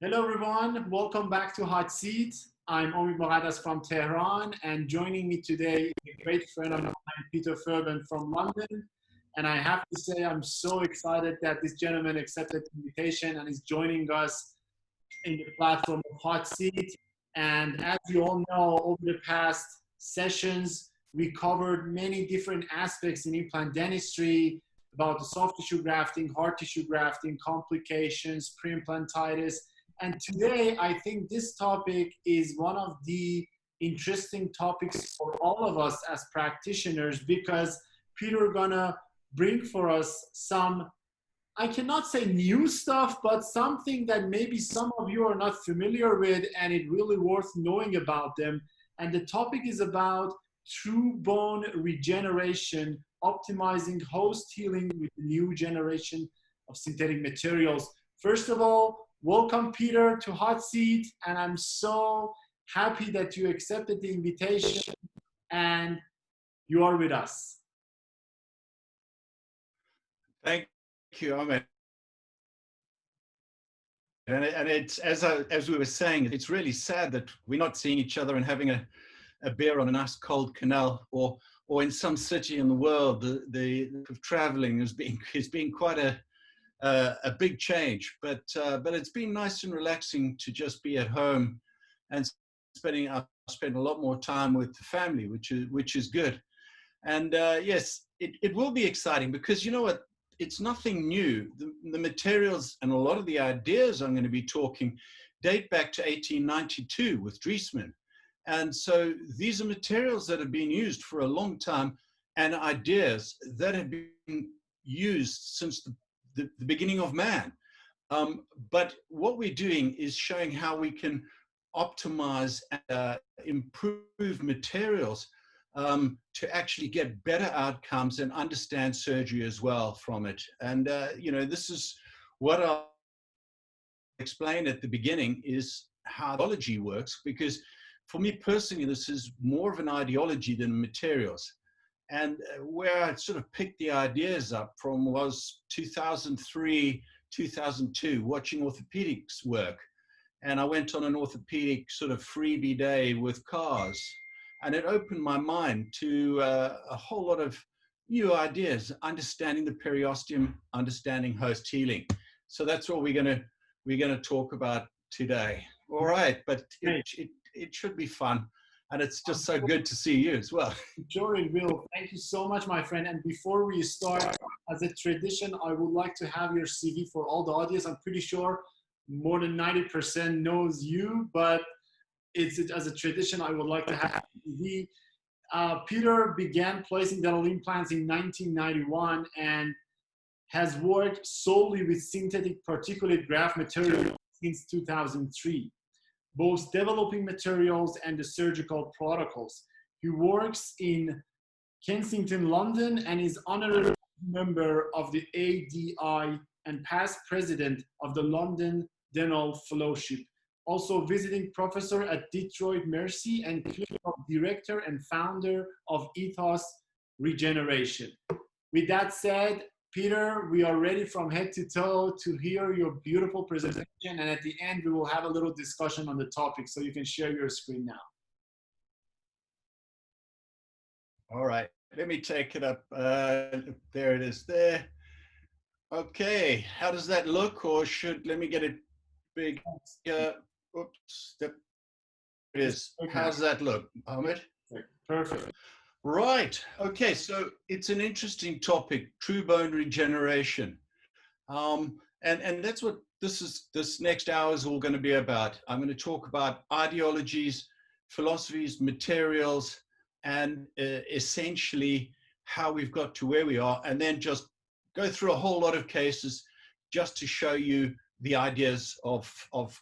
Hello everyone, welcome back to Hot Seat. I'm Omid Moghaddas from Tehran, and joining me today is a great friend of mine, Peter Fairbairn from London. And I have to say, I'm so excited that this gentleman accepted the invitation and is joining us in the platform of Hot Seat. And as you all know, over the past sessions, we covered many different aspects in implant dentistry about the soft tissue grafting, hard tissue grafting, complications, pre-implantitis. And today, I think this topic is one of the interesting topics for all of us as practitioners because Peter gonna bring for us some, I cannot say new stuff, but something that maybe some of you are not familiar with and it really worth knowing about them. And the topic is about true bone regeneration, optimizing host healing with the new generation of synthetic materials. First of all, welcome Peter to Hot Seat, and I'm so happy that you accepted the invitation and you are with us. Thank you, Ahmed. And it's as we were saying, it's really sad that we're not seeing each other and having a beer on a nice cold canal, or in some city in the world. The traveling has been quite a big change, but it's been nice and relaxing to just be at home and spend a lot more time with the family, which is good. And yes, it will be exciting because you know what? It's nothing new. The materials and a lot of the ideas I'm going to be talking date back to 1892 with Driesman. And so these are materials that have been used for a long time and ideas that have been used since the beginning of man. But what we're doing is showing how we can optimize and improve materials to actually get better outcomes and understand surgery as well from it. And, you know, this is what I'll explain at the beginning is how ideology works, because for me personally, this is more of an ideology than materials. And where I sort of picked the ideas up from was 2003, 2002, watching orthopedics work. And I went on an orthopedic sort of freebie day with cars. And it opened my mind to a whole lot of new ideas, understanding the periosteum, understanding host healing. So that's what we're gonna talk about today. All right, but it should be fun, and it's just so good to see you as well. Sure, it will. Thank you so much, my friend. And before we start, as a tradition, I would like to have your CV for all the audience. I'm pretty sure more than 90% knows you, but as a tradition, I would like to have CV. Peter began placing dental implants in 1991 and has worked solely with synthetic particulate graft material since 2003, both developing materials and the surgical protocols. He works in Kensington, London, and is honorary member of the ADI and past president of the London Dental Fellowship. Also visiting professor at Detroit Mercy and clinical director and founder of Ethos Regeneration. With that said, Peter, we are ready from head to toe to hear your beautiful presentation. And at the end, we will have a little discussion on the topic, so you can share your screen now. All right, let me take it up. There it is there. Okay, how does that look? Or let me get it big? Oops, there it is. How does that look, Ahmed? Perfect. Right. Okay. So it's an interesting topic, true bone regeneration, and that's what this next hour is all going to be about. I'm going to talk about ideologies, philosophies, materials, and essentially how we've got to where we are, and then just go through a whole lot of cases just to show you the ideas of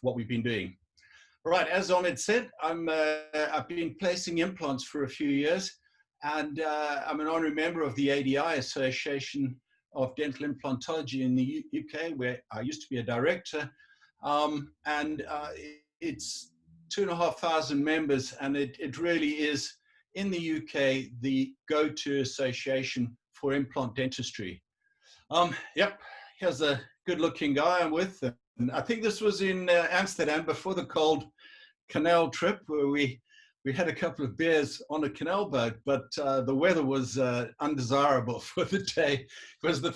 what we've been doing. Right, as Omid said, I've been placing implants for a few years, and I'm an honorary member of the ADI, Association of Dental Implantology in the UK, where I used to be a director, and it's 2,500 members, and it really is, in the UK, the go-to association for implant dentistry. Yep, here's a good-looking guy I'm with. And I think this was in Amsterdam before the cold canal trip, where we had a couple of beers on a canal boat, but the weather was undesirable for the day, because the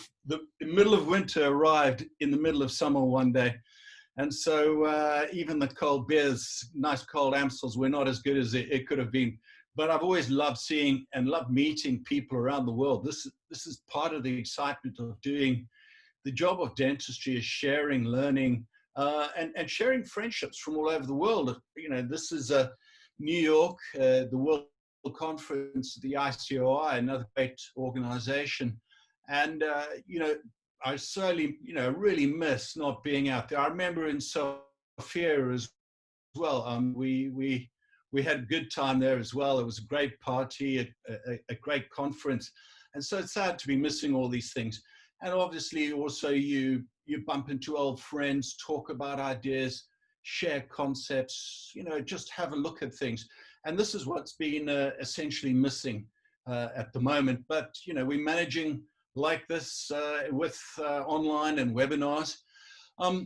middle of winter arrived in the middle of summer one day. And so even the cold beers, nice cold Amstels, were not as good as it could have been. But I've always loved seeing and loved meeting people around the world. This is part of the excitement of doing the job of dentistry, is sharing, learning, and sharing friendships from all over the world. You know, this is New York, the World Conference, the ICOI, another great organization. And, you know, I certainly, you know, really miss not being out there. I remember in Sofia as well. We had a good time there as well. It was a great party, a great conference. And so it's sad to be missing all these things. And obviously also you bump into old friends, talk about ideas, share concepts, you know, just have a look at things. And this is what's been essentially missing at the moment. But, you know, we're managing like this with online and webinars.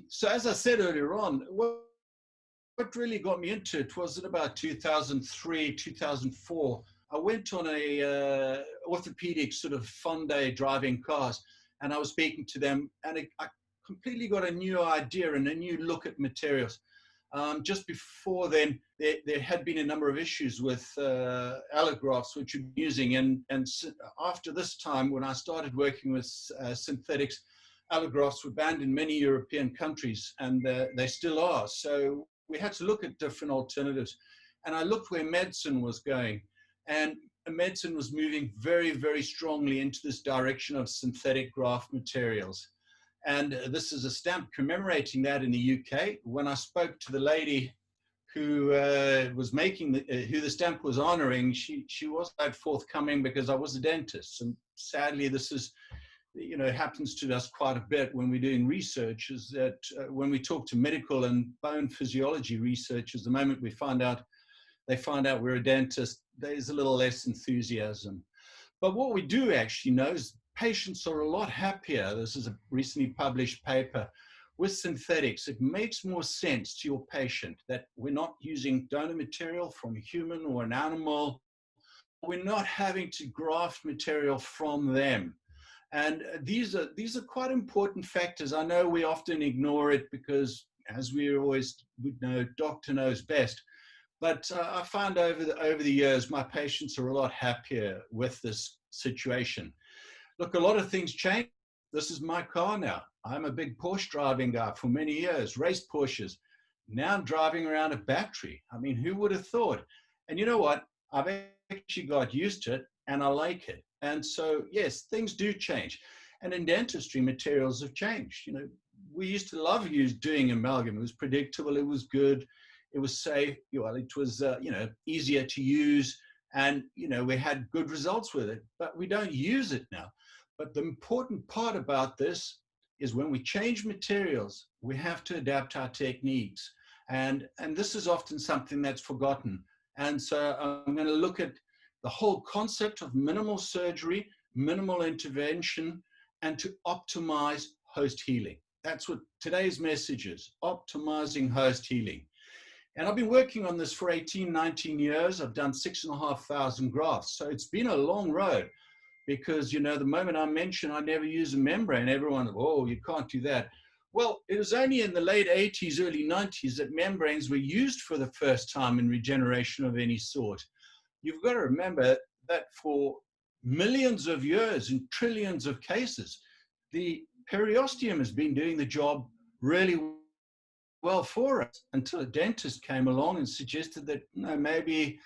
So as I said earlier on, what really got me into it was in about 2003, 2004. I went on a orthopedic sort of fun day driving cars, and I was speaking to them, and I completely got a new idea and a new look at materials. Just before then, there had been a number of issues with allografts, which we're using. And after this time, when I started working with synthetics, allografts were banned in many European countries, and they still are. So we had to look at different alternatives. And I looked where medicine was going. And medicine was moving very, very strongly into this direction of synthetic graft materials. And this is a stamp commemorating that in the UK. When I spoke to the lady who was making, who the stamp was honoring, she wasn't that forthcoming, because I was a dentist. And sadly, this is, you know, happens to us quite a bit when we're doing research, is that when we talk to medical and bone physiology researchers, the moment they find out we're a dentist, there's a little less enthusiasm. But what we do actually know is patients are a lot happier. This is a recently published paper with synthetics. It makes more sense to your patient that we're not using donor material from a human or an animal. We're not having to graft material from them. And these are quite important factors. I know we often ignore it because, as we always would know, doctor knows best. But I found over the years, my patients are a lot happier with this situation. Look, a lot of things change. This is my car now. I'm a big Porsche driving guy for many years, raced Porsches. Now I'm driving around a battery. I mean, who would have thought? And you know what? I've actually got used to it, and I like it. And so, yes, things do change. And in dentistry, materials have changed. You know, we used to love doing amalgam. It was predictable. It was good. It was safe. Well, it was, you know, easier to use. And, you know, we had good results with it. But we don't use it now. But the important part about this is when we change materials, we have to adapt our techniques. And this is often something that's forgotten. And so I'm going to look at the whole concept of minimal surgery, minimal intervention, and to optimize host healing. That's what today's message is, optimizing host healing. And I've been working on this for 18, 19 years. I've done 6,500 grafts. So it's been a long road, because, you know, the moment I mention I never use a membrane, everyone, oh, you can't do that. Well, it was only in the late 80s, early 90s that membranes were used for the first time in regeneration of any sort. You've got to remember that for millions of years and trillions of cases, the periosteum has been doing the job really well for us, until a dentist came along and suggested that, you know, maybe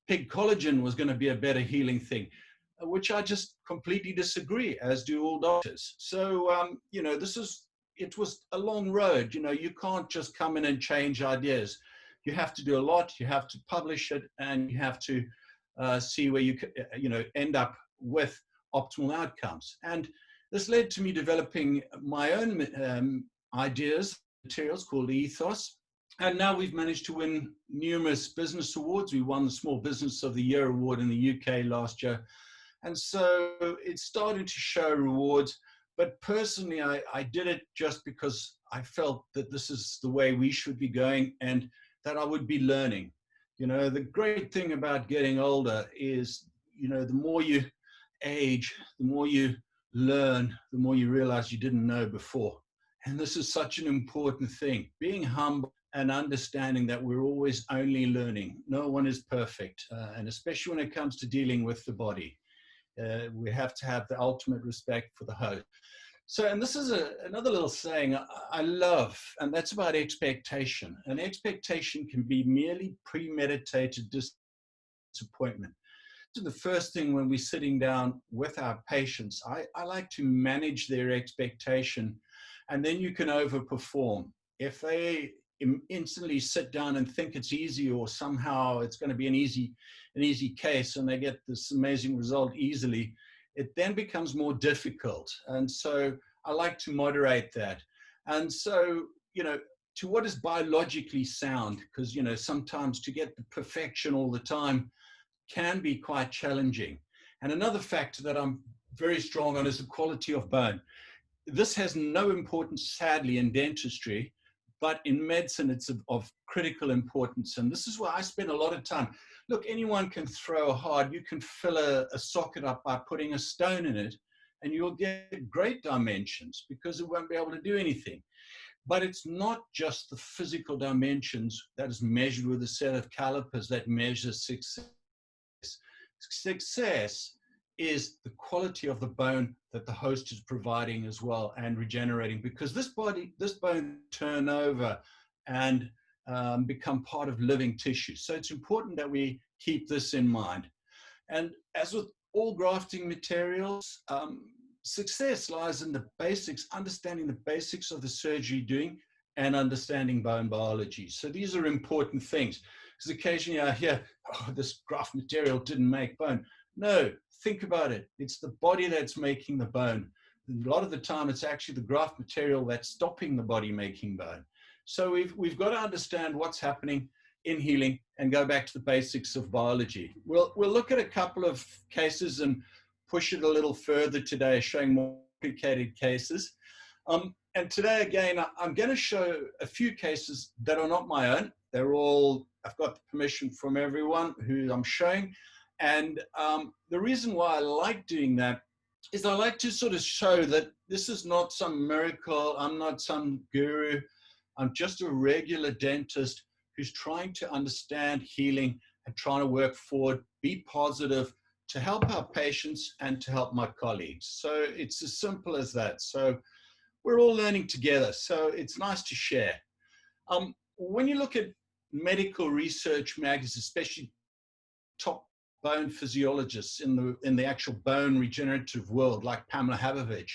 pig collagen was going to be a better healing thing, which I just completely disagree, as do all doctors. So, you know, it was a long road. You know, you can't just come in and change ideas. You have to do a lot. You have to publish it, and you have to see where you know, end up with optimal outcomes. And this led to me developing my own ideas, materials called Ethos. And now we've managed to win numerous business awards. We won the Small Business of the Year award in the UK last year. And so it's starting to show rewards. But personally, I did it just because I felt that this is the way we should be going and that I would be learning. You know, the great thing about getting older is, you know, the more you age, the more you learn, the more you realize you didn't know before. And this is such an important thing, being humble and understanding that we're always only learning. No one is perfect. And especially when it comes to dealing with the body, we have to have the ultimate respect for the host. So, and this is another little saying I love, and that's about expectation. And expectation can be merely premeditated disappointment. So the first thing when we're sitting down with our patients, I like to manage their expectation, and then you can overperform. If they instantly sit down and think it's easy or somehow it's going to be an easy case and they get this amazing result easily, it then becomes more difficult. And so I like to moderate that. And so, you know, to what is biologically sound, because, you know, sometimes to get the perfection all the time can be quite challenging. And another factor that I'm very strong on is the quality of bone. This has no importance, sadly, in dentistry, but in medicine, it's of critical importance. And this is where I spend a lot of time. Look, anyone can throw hard. You can fill a socket up by putting a stone in it, and you'll get great dimensions because it won't be able to do anything. But it's not just the physical dimensions that is measured with a set of calipers that measure success. Success is the quality of the bone that the host is providing as well and regenerating, because this bone turn over and become part of living tissue. So it's important that we keep this in mind. And as with all grafting materials, success lies in the basics, understanding the basics of the surgery doing and understanding bone biology. So these are important things. Because occasionally I hear, oh, this graft material didn't make bone. No, think about it. It's the body that's making the bone. A lot of the time, it's actually the graft material that's stopping the body making bone. So we've got to understand what's happening in healing and go back to the basics of biology. We'll look at a couple of cases and push it a little further today, showing more complicated cases. And today, again, I'm going to show a few cases that are not my own. They're all, I've got the permission from everyone who I'm showing. And the reason why I like doing that is I like to sort of show that this is not some miracle. I'm not some guru. I'm just a regular dentist who's trying to understand healing and trying to work forward, be positive, to help our patients and to help my colleagues. So it's as simple as that. So we're all learning together. So it's nice to share. When you look at medical research magazines, especially top bone physiologists in the actual bone regenerative world, like Pamela Habovich,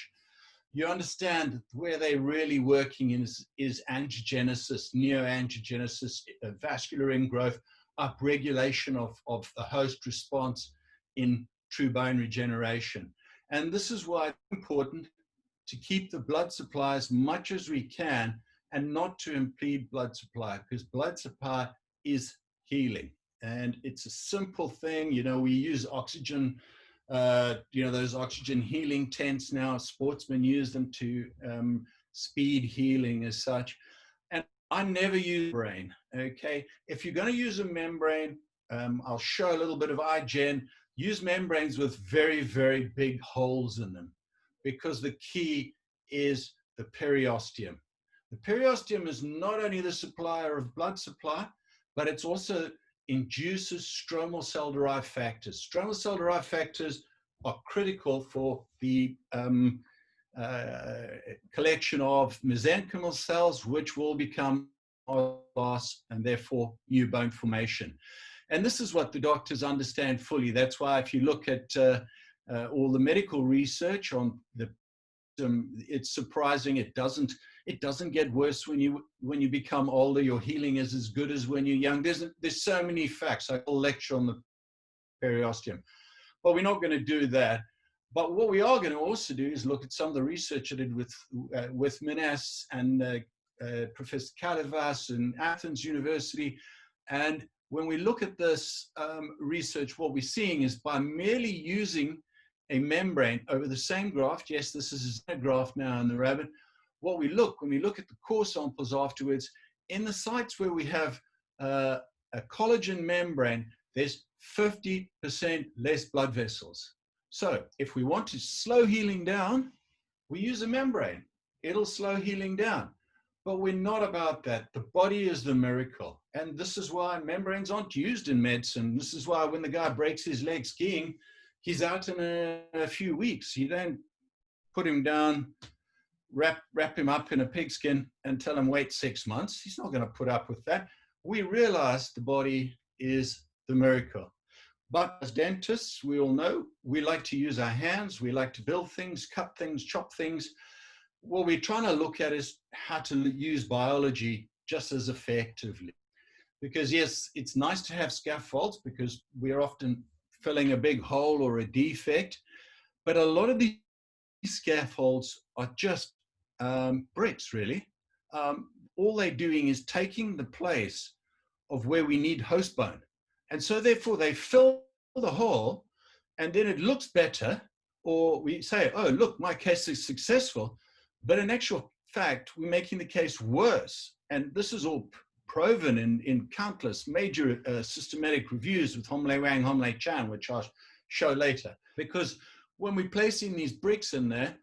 you understand where they're really working is angiogenesis, neoangiogenesis, vascular ingrowth, upregulation of the host response in true bone regeneration. And this is why it's important to keep the blood supply as much as we can and not to impede blood supply, because blood supply is healing. And it's a simple thing. You know, we use oxygen, you know, those oxygen healing tents now, sportsmen use them to speed healing as such. And I never use membrane, okay? If you're going to use a membrane, I'll show a little bit of iGen. Use membranes with very, very big holes in them, because the key is the periosteum. The periosteum is not only the supplier of blood supply, but it's also induces stromal cell-derived factors. Stromal cell-derived factors are critical for the collection of mesenchymal cells, which will become loss and therefore new bone formation. And this is what the doctors understand fully. That's why if you look at all the medical research on the it's surprising. It doesn't get worse when you become older. Your healing is as good as when you're young. There's so many facts. I will lecture on the periosteum, but we're not going to do that. But what we are going to also do is look at some of the research I did with Minas and Professor Kalivas in Athens University. And when we look at this research, what we're seeing is by merely using a membrane over the same graft. Yes, this is a graft now in the rabbit. When we look at the core samples afterwards, in the sites where we have a collagen membrane, there's 50% less blood vessels. So if we want to slow healing down, we use a membrane. It'll slow healing down. But we're not about that. The body is the miracle. And this is why membranes aren't used in medicine. This is why when the guy breaks his leg skiing, he's out in a few weeks. You don't put him down, wrap him up in a pigskin and tell him wait 6 months. He's not going to put up with that. We realize the body is the miracle. But as dentists, we all know, we like to use our hands. We like to build things, cut things, chop things. What we're trying to look at is how to use biology just as effectively. Because yes, it's nice to have scaffolds because we're often filling a big hole or a defect. But a lot of these scaffolds are just bricks, really. All they're doing is taking the place of where we need host bone. And so therefore they fill the hole and then it looks better, or we say, oh, look, my case is successful. But in actual fact, we're making the case worse. And this is all proven in countless major systematic reviews with Homle Wang, Homle Chan, which I'll show later. Because when we're placing these bricks in there,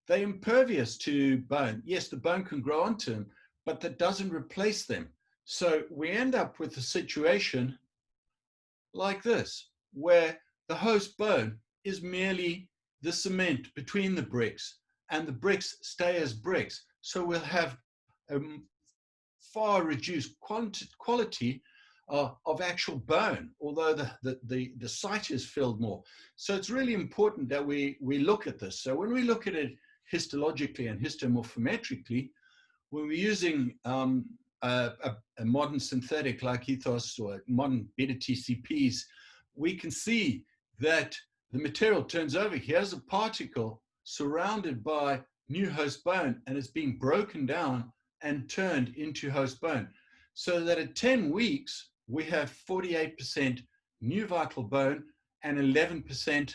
they're impervious to bone. Yes, the bone can grow onto them, but that doesn't replace them. So we end up with a situation like this, where the host bone is merely the cement between the bricks, and the bricks stay as bricks. So we'll have a far reduced quality of actual bone, although the site is filled more. So it's really important that we look at this. So when we look at it histologically and histomorphometrically, when we're using a modern synthetic like ethos or modern beta TCPs, we can see that the material turns over. Here's a particle surrounded by new host bone, and it's being broken down and turned into host bone. So that at 10 weeks, we have 48% new vital bone and 11%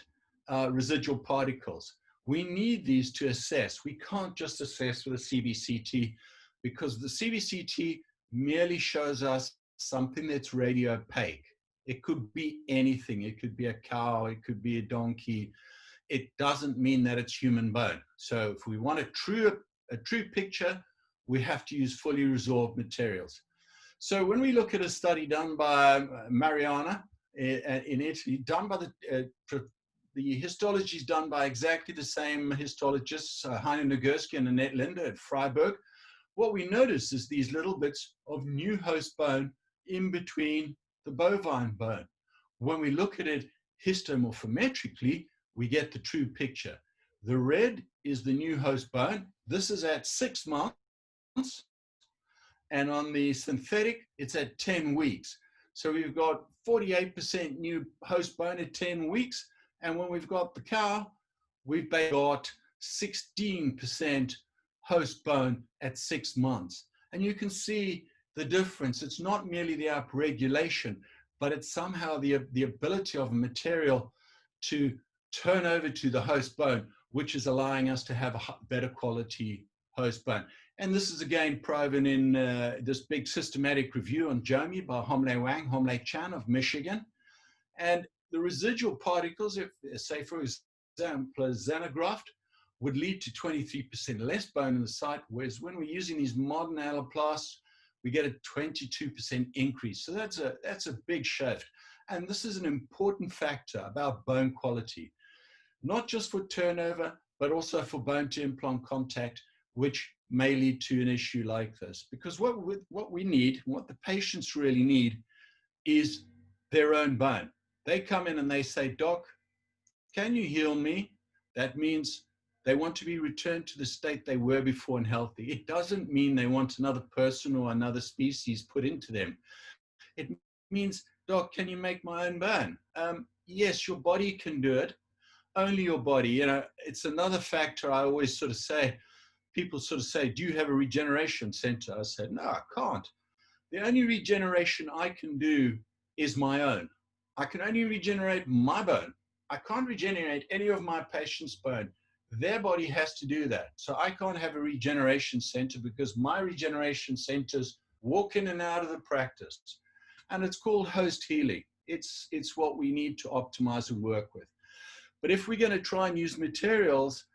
residual particles. We need these to assess. We can't just assess with a CBCT because the CBCT merely shows us something that's radio opaque. It could be anything. It could be a cow. It could be a donkey. It doesn't mean that it's human bone. So if we want a true picture, we have to use fully resorbed materials. So when we look at a study done by Mariana in Italy, done by the histology is done by exactly the same histologists, Heine Nagurski and Annette Linde at Freiburg. What we notice is these little bits of new host bone in between the bovine bone. When we look at it histomorphometrically, we get the true picture. The red is the new host bone. This is at 6 months. And on the synthetic, it's at 10 weeks. So we've got 48% new host bone at 10 weeks. And when we've got the cow, we've got 16% host bone at 6 months. And you can see the difference. It's not merely the upregulation, but it's somehow the ability of a material to turn over to the host bone, which is allowing us to have a better quality host bone. And this is again proven in this big systematic review on Jomi by Homle Wang, Homle Chan of Michigan. And the residual particles, if say for example, a xenograft, would lead to 23% less bone in the site, whereas when we're using these modern alloplasts, we get a 22% increase. So that's a big shift. And this is an important factor about bone quality, not just for turnover, but also for bone to implant contact, which may lead to an issue like this. Because what we need, what the patients really need, is their own bone. They come in and they say, Doc, can you heal me? That means they want to be returned to the state they were before and healthy. It doesn't mean they want another person or another species put into them. It means, Doc, can you make my own bone? Yes, your body can do it. Only your body. You know, it's another factor I always sort of say. People sort of say, do you have a regeneration center? I said, no, I can't. The only regeneration I can do is my own. I can only regenerate my bone. I can't regenerate any of my patient's bone. Their body has to do that. So I can't have a regeneration center because my regeneration centers walk in and out of the practice. And it's called host healing. It's what we need to optimize and work with. But if we're going to try and use materials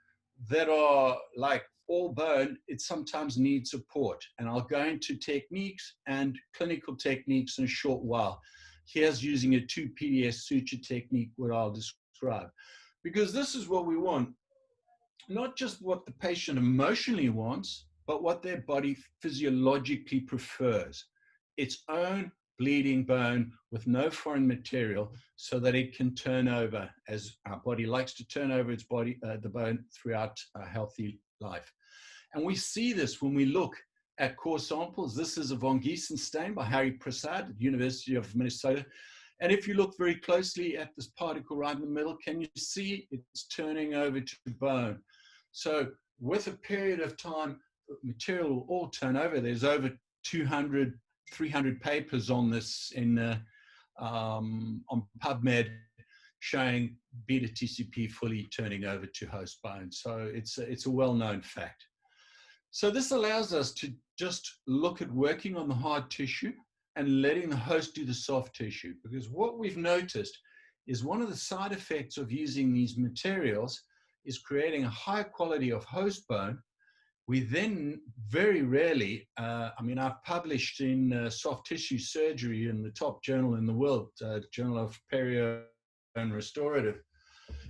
that are like all bone, it sometimes needs support. And I'll go into techniques and clinical techniques in a short while. Here's using a 2 PDS suture technique, what I'll describe. Because this is what we want, not just what the patient emotionally wants, but what their body physiologically prefers. Its own bleeding bone with no foreign material so that it can turn over, as our body likes to turn over its body, the bone throughout a healthy life. And we see this when we look at core samples. This is a von Giesen stain by Harry Prasad at the University of Minnesota. And if you look very closely at this particle right in the middle, can you see it's turning over to bone? So with a period of time, material will all turn over. There's over 200, 300 papers on this on PubMed showing beta TCP fully turning over to host bone. So it's a well-known fact. So this allows us to just look at working on the hard tissue and letting the host do the soft tissue. Because what we've noticed is one of the side effects of using these materials is creating a high quality of host bone. We then very rarely, I've published in soft tissue surgery in the top journal in the world, Journal of Perio and Restorative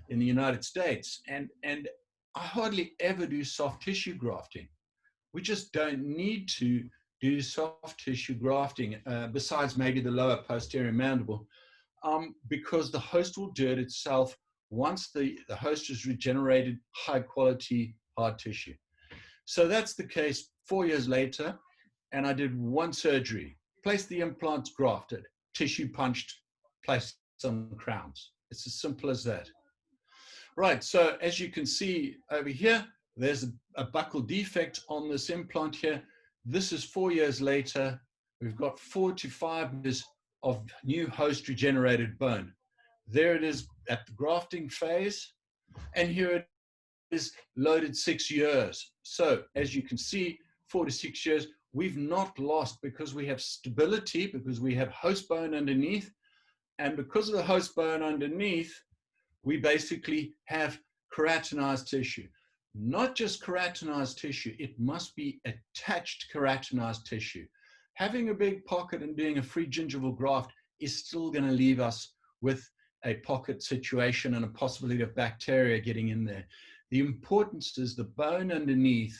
in the United States. And I hardly ever do soft tissue grafting. We just don't need to do soft tissue grafting, besides maybe the lower posterior mandible, because the host will do it itself once the host has regenerated high quality hard tissue. So that's the case 4 years later, and I did one surgery, placed the implants, grafted, tissue punched, placed some crowns. It's as simple as that. Right, so as you can see over here, there's a buccal defect on this implant here. This is 4 years later. We've got 4 to 5 years of new host regenerated bone. There it is at the grafting phase, and here it is loaded 6 years. So as you can see, 4 to 6 years, we've not lost because we have stability, because we have host bone underneath, and because of the host bone underneath, we basically have keratinized tissue. Not just keratinized tissue, it must be attached keratinized tissue. Having a big pocket and doing a free gingival graft is still going to leave us with a pocket situation and a possibility of bacteria getting in there. The importance is the bone underneath,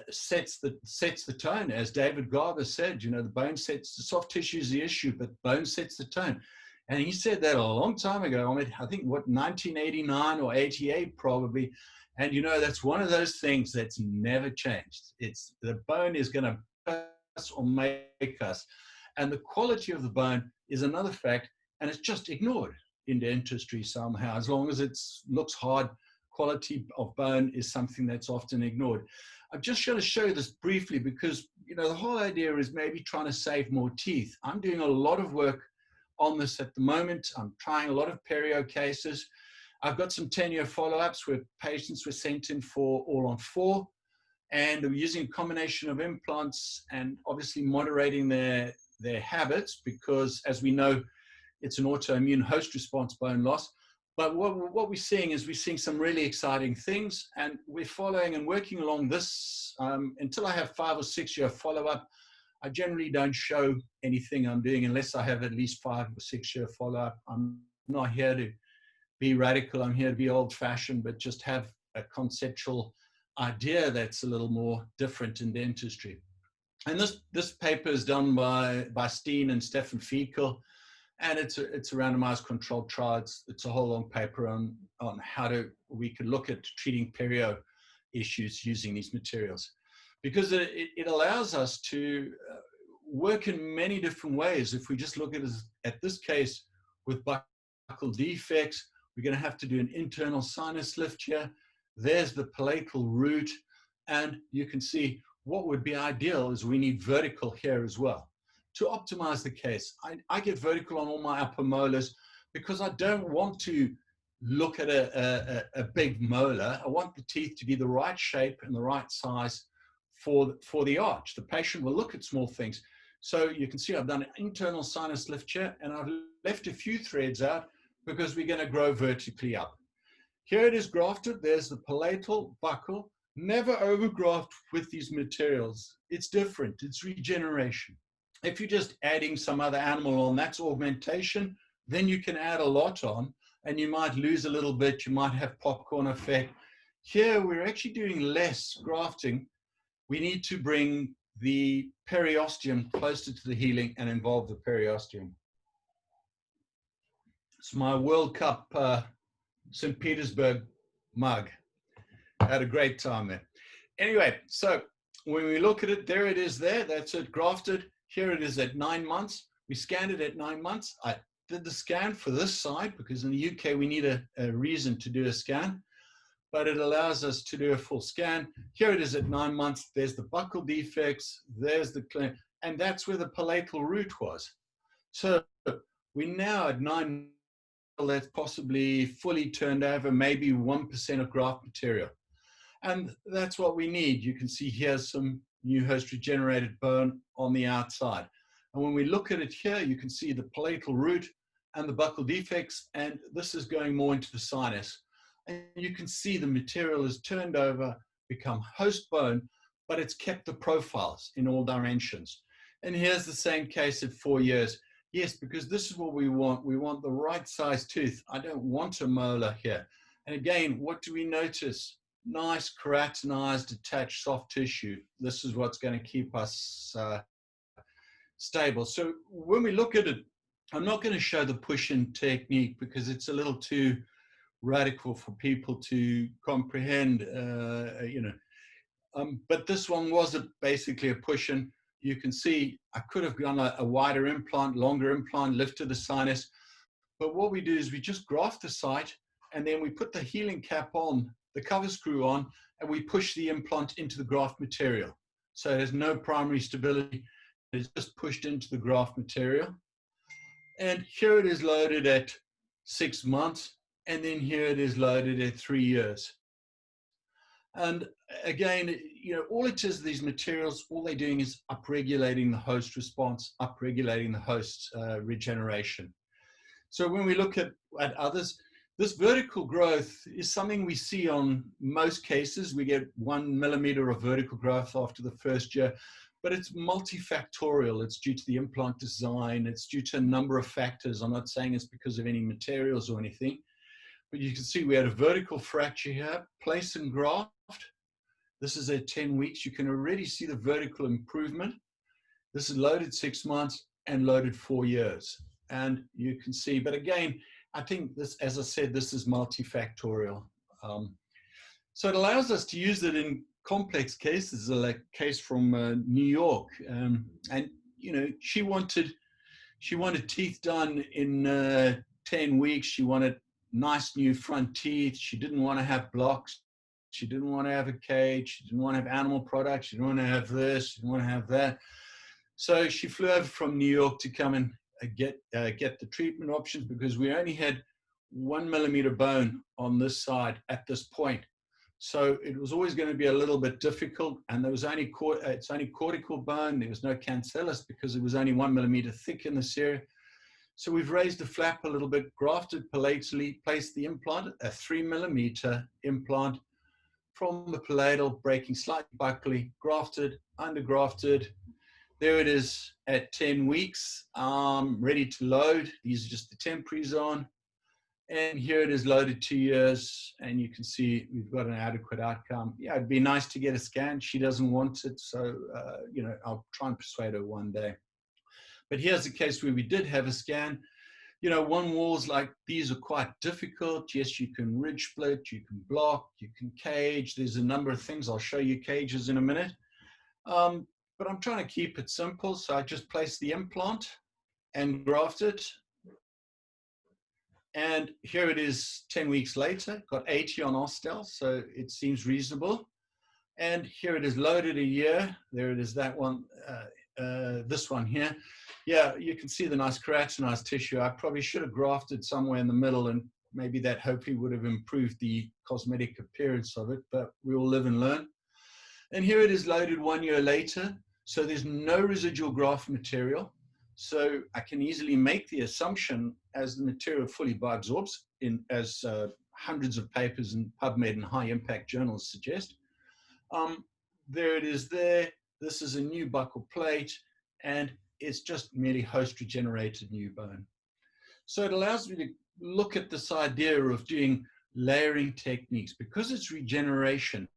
sets the tone. As David Garber said, the bone sets, the soft tissue is the issue, but bone sets the tone. And he said that a long time ago, I think 1989 or 88 probably. And that's one of those things that's never changed. It's the bone is going to us or make us. And the quality of the bone is another fact, and it's just ignored in dentistry somehow. As long as it looks hard, quality of bone is something that's often ignored. I'm just going to show you this briefly because, the whole idea is maybe trying to save more teeth. I'm doing a lot of work on this at the moment. I'm trying a lot of perio cases. I've got some 10-year follow-ups where patients were sent in for all on 4, and we're using a combination of implants and obviously moderating their habits because, as we know, it's an autoimmune host response bone loss. But what we're seeing is we're seeing some really exciting things, and we're following and working along this until I have 5 or 6 year follow-up. I generally don't show anything I'm doing unless I have at least 5 or 6 year follow-up. I'm not here to be radical. I'm here to be old-fashioned, but just have a conceptual idea that's a little more different in dentistry. And this paper is done by Steen and Stefan Fekel, and it's a randomized controlled trial. It's a whole long paper on how we could look at treating perio issues using these materials, because it allows us to work in many different ways. If we just look at this case with buccal defects, we're going to have to do an internal sinus lift here. There's the palatal root, and you can see what would be ideal is we need vertical here as well to optimize the case. I get vertical on all my upper molars because I don't want to look at a big molar. I want the teeth to be the right shape and the right size for the arch. The patient will look at small things. So you can see I've done an internal sinus lift here, and I've left a few threads out because we're going to grow vertically up. Here it is grafted. There's the palatal buccal. Never overgraft with these materials. It's different. It's regeneration. If you're just adding some other animal on, that's augmentation. Then you can add a lot on, and you might lose a little bit. You might have popcorn effect. Here, we're actually doing less grafting. We need to bring the periosteum closer to the healing and involve the periosteum. It's my World Cup St. Petersburg mug. I had a great time there. Anyway, so when we look at it, there it is there. That's it, grafted. Here it is at 9 months. We scanned it at 9 months. I did the scan for this side because in the UK, we need a reason to do a scan, but it allows us to do a full scan. Here it is at 9 months. There's the buccal defects. There's the clear, and that's where the palatal root was. So we now at 9 months, that's possibly fully turned over, maybe 1% of graft material. And that's what we need. You can see here's some new host regenerated bone on the outside. And when we look at it here, you can see the palatal root and the buccal defects, and this is going more into the sinus. And you can see the material is turned over, become host bone, but it's kept the profiles in all dimensions. And here's the same case at 4 years. Yes, because this is what we want. We want the right size tooth. I don't want a molar here. And again, what do we notice? Nice keratinized, attached soft tissue. This is what's going to keep us stable. So when we look at it, I'm not going to show the push-in technique because it's a little too radical for people to comprehend, but this one was basically a push-in. You can see I could have gone a wider implant, longer implant, lifted the sinus. But what we do is we just graft the site, and then we put the healing cap on, the cover screw on, and we push the implant into the graft material. So there's no primary stability. It's just pushed into the graft material. And here it is loaded at 6 months. And then here it is loaded at 3 years. And again, all it is, these materials, all they're doing is upregulating the host response, upregulating the host regeneration. So when we look at others, this vertical growth is something we see on most cases. We get 1 millimeter of vertical growth after the first year, but it's multifactorial. It's due to the implant design. It's due to a number of factors. I'm not saying it's because of any materials or anything, but you can see we had a vertical fracture here, place and graft. This is at 10 weeks. You can already see the vertical improvement. This is loaded 6 months and loaded 4 years. And you can see, but again, I think this, as I said, this is multifactorial. So it allows us to use it in complex cases, like a case from New York. And, she wanted teeth done in 10 weeks. She wanted nice new front teeth. She didn't want to have blocks. She didn't want to have a cage. She didn't want to have animal products. She didn't want to have this. She didn't want to have that. So she flew over from New York to come and get the treatment options because we only had 1 millimeter bone on this side at this point. So it was always going to be a little bit difficult, and there was it's only cortical bone. There was no cancellous because it was only 1 millimeter thick in this area. So we've raised the flap a little bit, grafted palatally, placed the implant, a 3 millimeter implant from the palatal, breaking slightly buccally, grafted, undergrafted. There it is at 10 weeks, ready to load. These are just the temporaries on. And here it is loaded 2 years, and you can see we've got an adequate outcome. Yeah, it'd be nice to get a scan. She doesn't want it, so, I'll try and persuade her one day. But here's a case where we did have a scan. One walls like these are quite difficult. Yes, you can ridge split, you can block, you can cage. There's a number of things. I'll show you cages in a minute. But I'm trying to keep it simple. So I just place the implant and graft it. And here it is 10 weeks later, got 80 on Ostel, so it seems reasonable. And here it is loaded a year. There it is, that one, this one here. Yeah, you can see the nice keratinized tissue. I probably should have grafted somewhere in the middle and maybe that hopefully would have improved the cosmetic appearance of it, but we all live and learn. And here it is loaded 1 year later. So there's no residual graft material. So I can easily make the assumption, as the material fully bioabsorbs, as hundreds of papers in PubMed and high impact journals suggest. There it is there. This is a new buccal plate, and it's just merely host regenerated new bone. So it allows me to look at this idea of doing layering techniques. Because it's regeneration,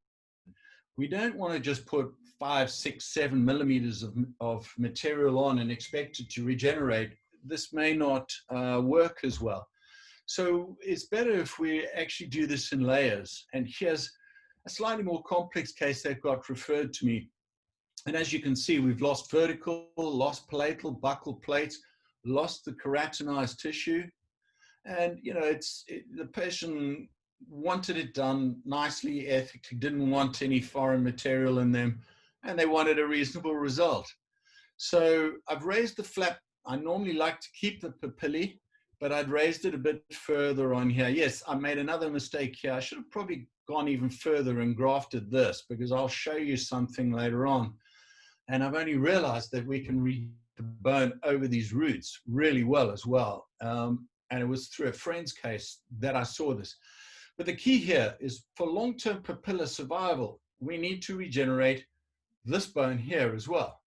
we don't want to just put 5, 6, 7 millimeters of material on and expect it to regenerate. This may not work as well. So it's better if we actually do this in layers. And here's a slightly more complex case that got referred to me. And as you can see, we've lost vertical, lost palatal, buccal plates, lost the keratinized tissue. And, you know, the patient wanted it done nicely, ethically, didn't want any foreign material in them, and they wanted a reasonable result. So I've raised the flap. I normally like to keep the papillae, but I'd raised it a bit further on here. Yes, I made another mistake here. I should have probably gone even further and grafted this, because I'll show you something later on. And I've only realized that we can read the bone over these roots really well as well. And it was through a friend's case that I saw this. But the key here is for long-term papilla survival, we need to regenerate this bone here as well.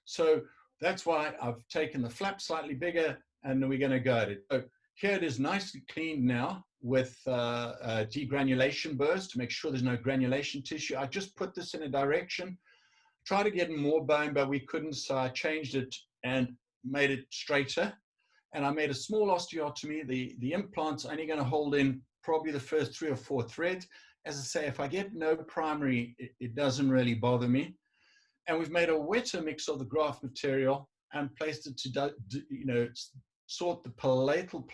So that's why I've taken the flap slightly bigger, and we're going to go at it. So here it is nicely cleaned now with degranulation burrs to make sure there's no granulation tissue. I just put this in a direction, try to get more bone, but we couldn't, so I changed it and made it straighter. And I made a small osteotomy. The implant's only going to hold in probably the first 3 or 4 threads. As I say, if I get no primary, it doesn't really bother me. And we've made a wetter mix of the graft material and placed it to, you know, sort the palatal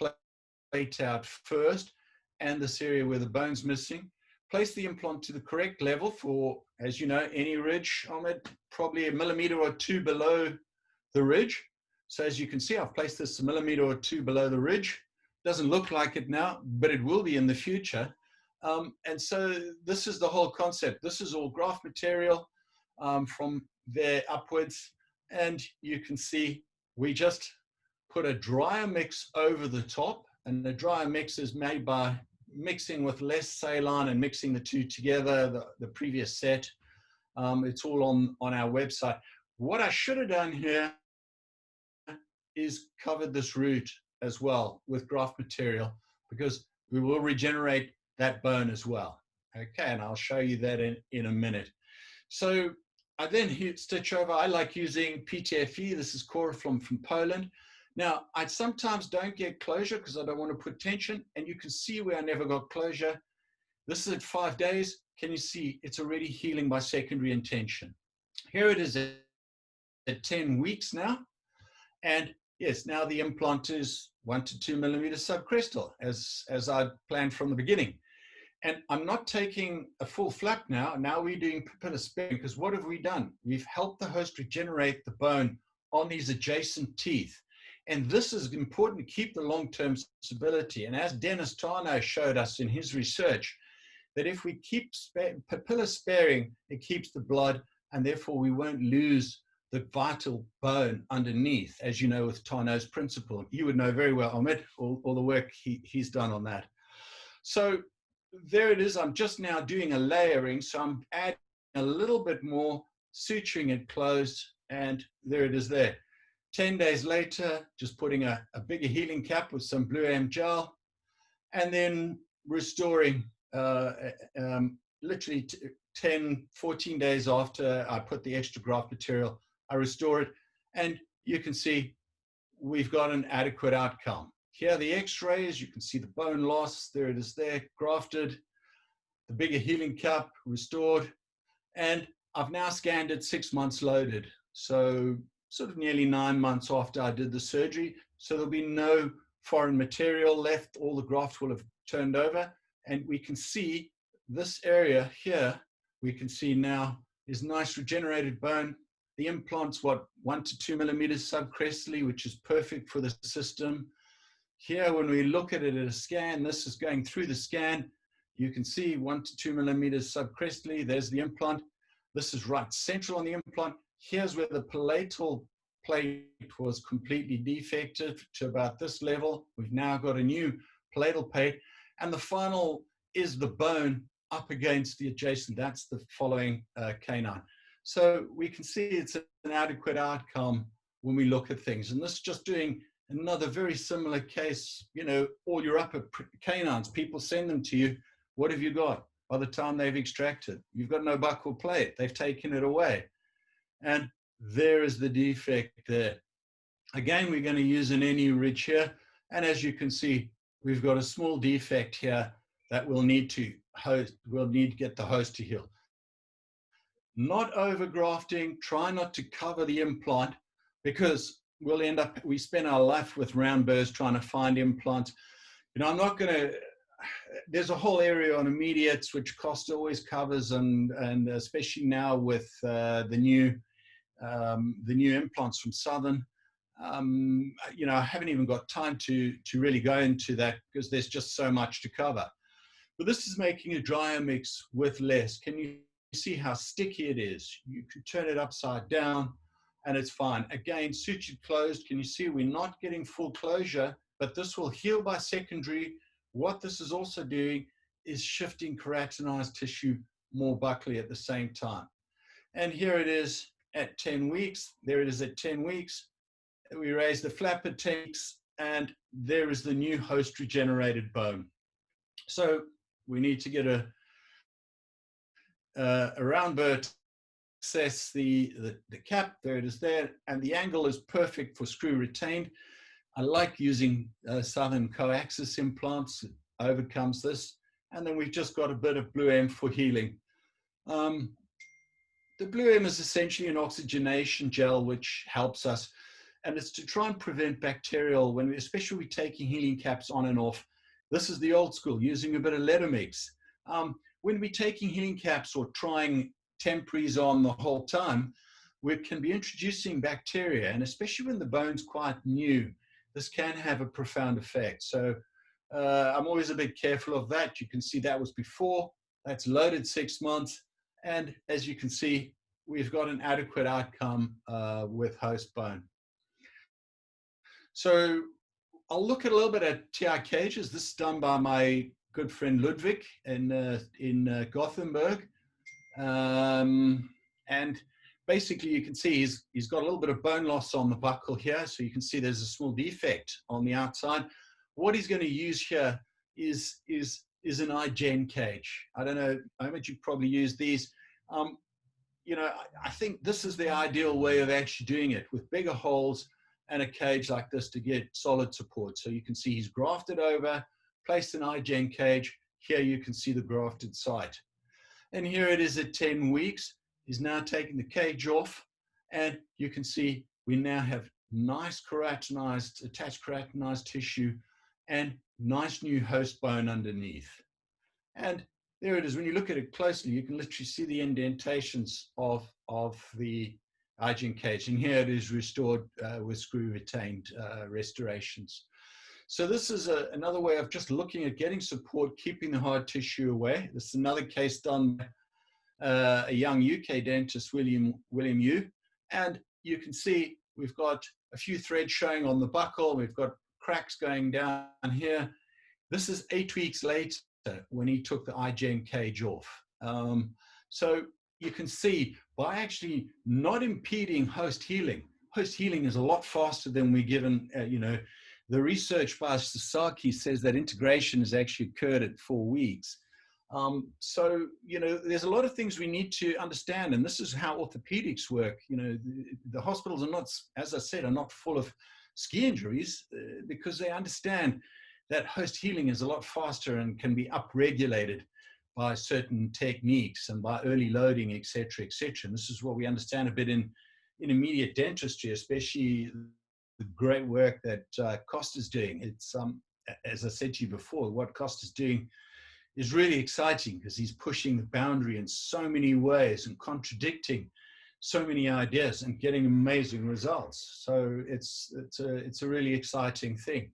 plate out first, and this area where the bone's missing. Place the implant to the correct level for, as you know, any ridge, Omid, probably 1 millimeter or 2 below the ridge. So as you can see, I've placed this 1 millimeter or 2 below the ridge. Doesn't look like it now, but it will be in the future. And so this is the whole concept. This is all graft material from there upwards. And you can see we just put a dryer mix over the top. And the dryer mix is made by mixing with less saline and mixing the two together, the previous set. It's all on our website. What I should have done here is covered this root as well with graft material, because we will regenerate that bone as well. Okay, and I'll show you that in a minute. So I then stitch over. I like using PTFE. This is Coraflom from Poland. Now, I sometimes don't get closure because I don't want to put tension, and you can see where I never got closure. This is at 5 days. Can you see it's already healing by secondary intention? Here it is at 10 weeks now. And yes, now the implant is 1 to 2 millimeters subcrestal, as I planned from the beginning. And I'm not taking a full flap now. Now we're doing papilla sparing, because what have we done? We've helped the host regenerate the bone on these adjacent teeth. And this is important to keep the long-term stability. And as Dennis Tarnow showed us in his research, that if we keep papilla sparing, it keeps the blood, and therefore we won't lose the vital bone underneath, as you know, with Tarnow's principle. You would know very well, Omid, all the work he's done on that. So there it is. I'm just now doing a layering. So I'm adding a little bit more, suturing it closed, and there it is there. 10 days later, just putting a bigger healing cap with some Blue AM gel, and then restoring literally 10, 14 days after I put the extra graft material, I restore it, and you can see we've got an adequate outcome. Here are the x-rays. You can see the bone loss. There it is there, grafted, the bigger healing cap, restored, and I've now scanned it 6 months loaded. So sort of nearly 9 months after I did the surgery. So there'll be no foreign material left. All the graft will have turned over. And we can see this area here, we can see now is nice regenerated bone. The implant's what, 1 to 2 millimeters subcrestally, which is perfect for the system. Here, when we look at it at a scan, this is going through the scan. You can see 1 to 2 millimeters subcrestally. There's the implant. This is right central on the implant. Here's where the palatal plate was completely defective to about this level. We've now got a new palatal plate. And the final is the bone up against the adjacent. That's the following canine. So we can see it's an adequate outcome when we look at things. And this is just doing another very similar case, you know, all your upper canines, people send them to you. What have you got? By the time they've extracted, you've got no buccal plate. They've taken it away. And there is the defect there. Again, we're going to use an NE ridge here. And as you can see, we've got a small defect here that we'll need to get the host to heal. Not overgrafting, try not to cover the implant, because we'll end up, we spend our life with round burrs trying to find implants. You know, I'm not going to, there's a whole area on immediates which Costa always covers, and especially now with the new implants from Southern. You know, I haven't even got time to really go into that because there's just so much to cover. But this is making a dryer mix with less. Can you see how sticky it is? You can turn it upside down and it's fine. Again, sutured closed. Can you see we're not getting full closure, but this will heal by secondary. What this is also doing is shifting keratinized tissue more buccally at the same time. And here it is at 10 weeks. There it is at 10 weeks. We raise the flap at 10 weeks, and there is the new host regenerated bone. So we need to get a round burr to access the cap. There it is there, and the angle is perfect for screw retained. I like using Southern coaxial implants. It overcomes this. And then we've just got a bit of Blue M for healing. The Blue M is essentially an oxygenation gel which helps us, and it's to try and prevent bacterial, especially when we're taking healing caps on and off. This is the old school, using a bit of letter mix. When we're taking healing caps or trying temporaries on the whole time, we can be introducing bacteria, and especially when the bone's quite new, this can have a profound effect. So I'm always a bit careful of that. You can see that was before, that's loaded 6 months. And as you can see, we've got an adequate outcome with host bone. So I'll look at a little bit at TI cages. This is done by my good friend Ludwig in Gothenburg. And basically you can see he's got a little bit of bone loss on the buccal here. So you can see there's a small defect on the outside. What he's going to use here is an iGen cage. I don't know, Omid, you probably use these. You know, I think this is the ideal way of actually doing it, with bigger holes and a cage like this to get solid support. So you can see he's grafted over, placed an iGen cage. Here you can see the grafted site. And here it is at 10 weeks. He's now taking the cage off, and you can see we now have nice keratinized, attached keratinized tissue and nice new host bone underneath. And there it is. When you look at it closely, you can literally see the indentations of the iGen cage. And here it is restored with screw retained restorations. So this is another way of just looking at getting support, keeping the hard tissue away. This is another case done by a young UK dentist, William Yu. And you can see we've got a few threads showing on the buccal. We've got cracks going down here. This is 8 weeks later when he took the iGen cage off. So you can see by actually not impeding host healing is a lot faster than we're given. You know, the research by Sasaki says that integration has actually occurred at 4 weeks. So, you know, there's a lot of things we need to understand, and this is how orthopedics work. You know, the hospitals are not, as I said, are not full of ski injuries because they understand that host healing is a lot faster and can be upregulated by certain techniques and by early loading, et cetera, et cetera. And this is what we understand a bit in immediate dentistry, especially the great work that Costa's doing. It's, as I said to you before, what Costa's doing is really exciting because he's pushing the boundary in so many ways and contradicting so many ideas and getting amazing results. So it's a really exciting thing.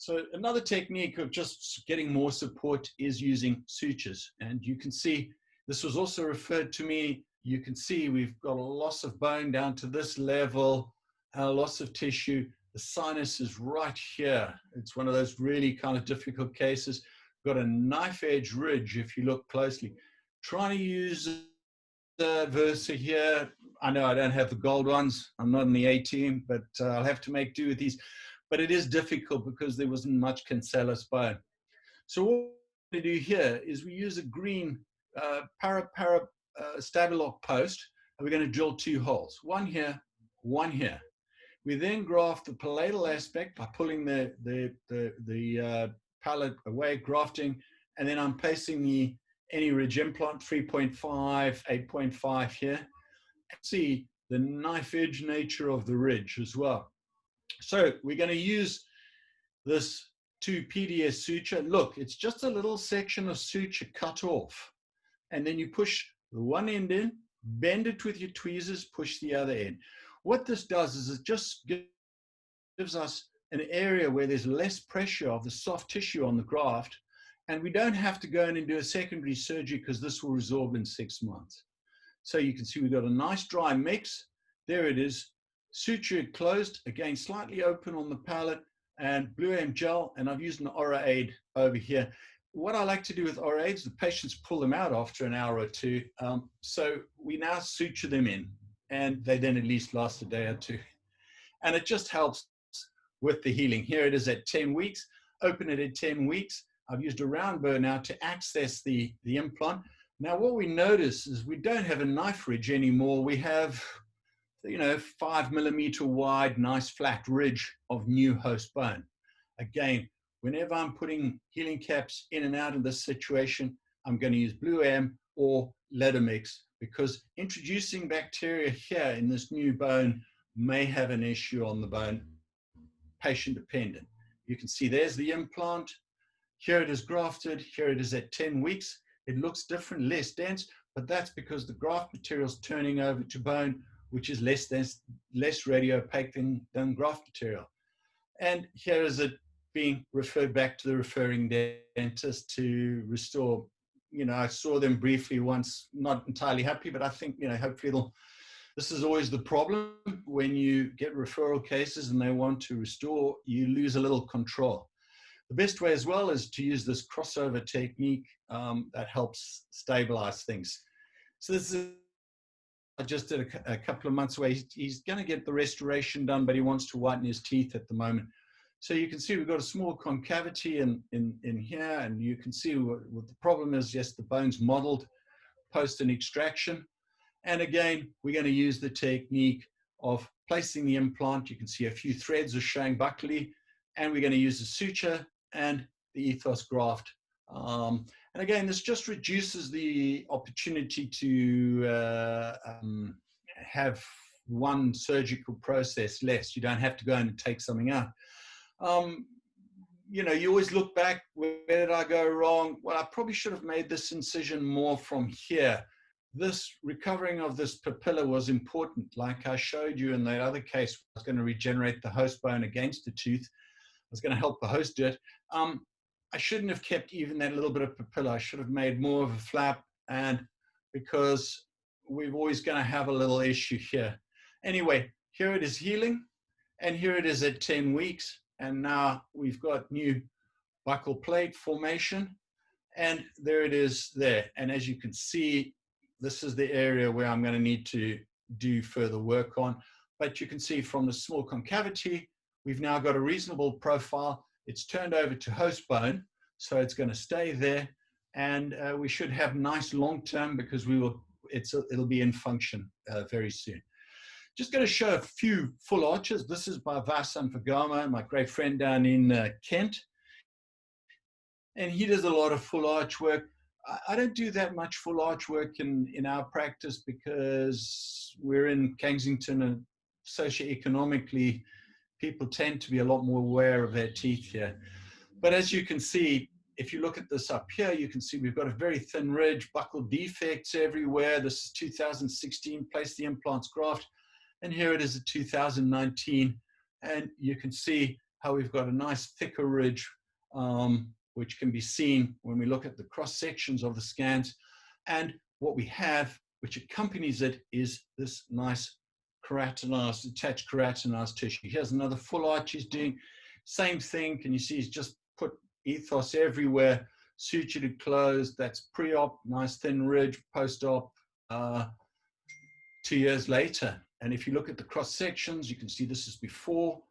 So another technique of just getting more support is using sutures. And you can see, this was also referred to me, you can see we've got a loss of bone down to this level, a loss of tissue. The sinus is right here. It's one of those really kind of difficult cases. We've got a knife edge ridge if you look closely. Trying to use the Versa here. I know I don't have the gold ones. I'm not in the A team, but I'll have to make do with these. But it is difficult because there wasn't much cancellous bone. So what we do here is we use a green Stabiloc post, and we're going to drill 2 holes, one here, one here. We then graft the palatal aspect by pulling the palate away, grafting, and then I'm placing any ridge implant, 3.5, 8.5 here. See the knife edge nature of the ridge as well. So we're going to use this 2 PDS suture. Look, it's just a little section of suture cut off. And then you push the one end in, bend it with your tweezers, push the other end. What this does is it just gives us an area where there's less pressure of the soft tissue on the graft. And we don't have to go in and do a secondary surgery because this will resorb in 6 months. So you can see we've got a nice dry mix. There it is. Suture closed, again, slightly open on the palate, and Blue M gel, and I've used an Aura Aid over here. What I like to do with Aura Aids, the patients pull them out after an hour or 2. So we now suture them in, and they then at least last a day or 2. And it just helps with the healing. Here it is at 10 weeks. Open it at 10 weeks. I've used a round burr now to access the implant. Now what we notice is we don't have a knife ridge anymore. We have, 5 millimeter wide, nice flat ridge of new host bone. Again, whenever I'm putting healing caps in and out of this situation, I'm going to use Blue M or Ledomix, because introducing bacteria here in this new bone may have an issue on the bone, patient dependent. You can see there's the implant. Here it is grafted. Here it is at 10 weeks. It looks different, less dense, but that's because the graft material is turning over to bone, which is less dense, less radiopaque than graft material. And here is it being referred back to the referring dentist to restore. I saw them briefly once, not entirely happy, but I think, hopefully this is always the problem when you get referral cases and they want to restore, you lose a little control. The best way as well is to use this crossover technique that helps stabilize things. So this is, I just did a couple of months away. He's going to get the restoration done, but he wants to whiten his teeth at the moment. So you can see we've got a small concavity in here, and you can see what the problem is. Yes, the bone's modeled post an extraction. And again, we're going to use the technique of placing the implant. You can see a few threads are showing buccally, and we're going to use the suture and the ethos graft. And again, this just reduces the opportunity to have one surgical process less. You don't have to go in and take something out. You always look back, where did I go wrong? Well, I probably should have made this incision more from here. This recovering of this papilla was important. Like I showed you in that other case, I was going to regenerate the host bone against the tooth. I was going to help the host do it. I shouldn't have kept even that little bit of papilla. I should have made more of a flap, and because we're always going to have a little issue here. Anyway, here it is healing, and here it is at 10 weeks. And now we've got new buccal plate formation, and there it is there. And as you can see, this is the area where I'm going to need to do further work on. But you can see from the small concavity, we've now got a reasonable profile. It's turned over to host bone, so it's going to stay there, and we should have nice long-term, because it'll be in function very soon. Just going to show a few full arches. This is by Vasan Pagama, my great friend down in Kent, and he does a lot of full arch work. I don't do that much full arch work in our practice because we're in Kensington, and socioeconomically, people tend to be a lot more aware of their teeth here. But as you can see, if you look at this up here, you can see we've got a very thin ridge, buccal defects everywhere. This is 2016, place the implants graft. And here it is at 2019. And you can see how we've got a nice thicker ridge, which can be seen when we look at the cross sections of the scans. And what we have, which accompanies it, is this nice keratinized, attached keratinized tissue. Here's another full arch he's doing. Same thing. Can you see he's just put ethos everywhere, sutured it closed. That's pre-op, nice thin ridge, post-op, 2 years later. And if you look at the cross sections, you can see this is before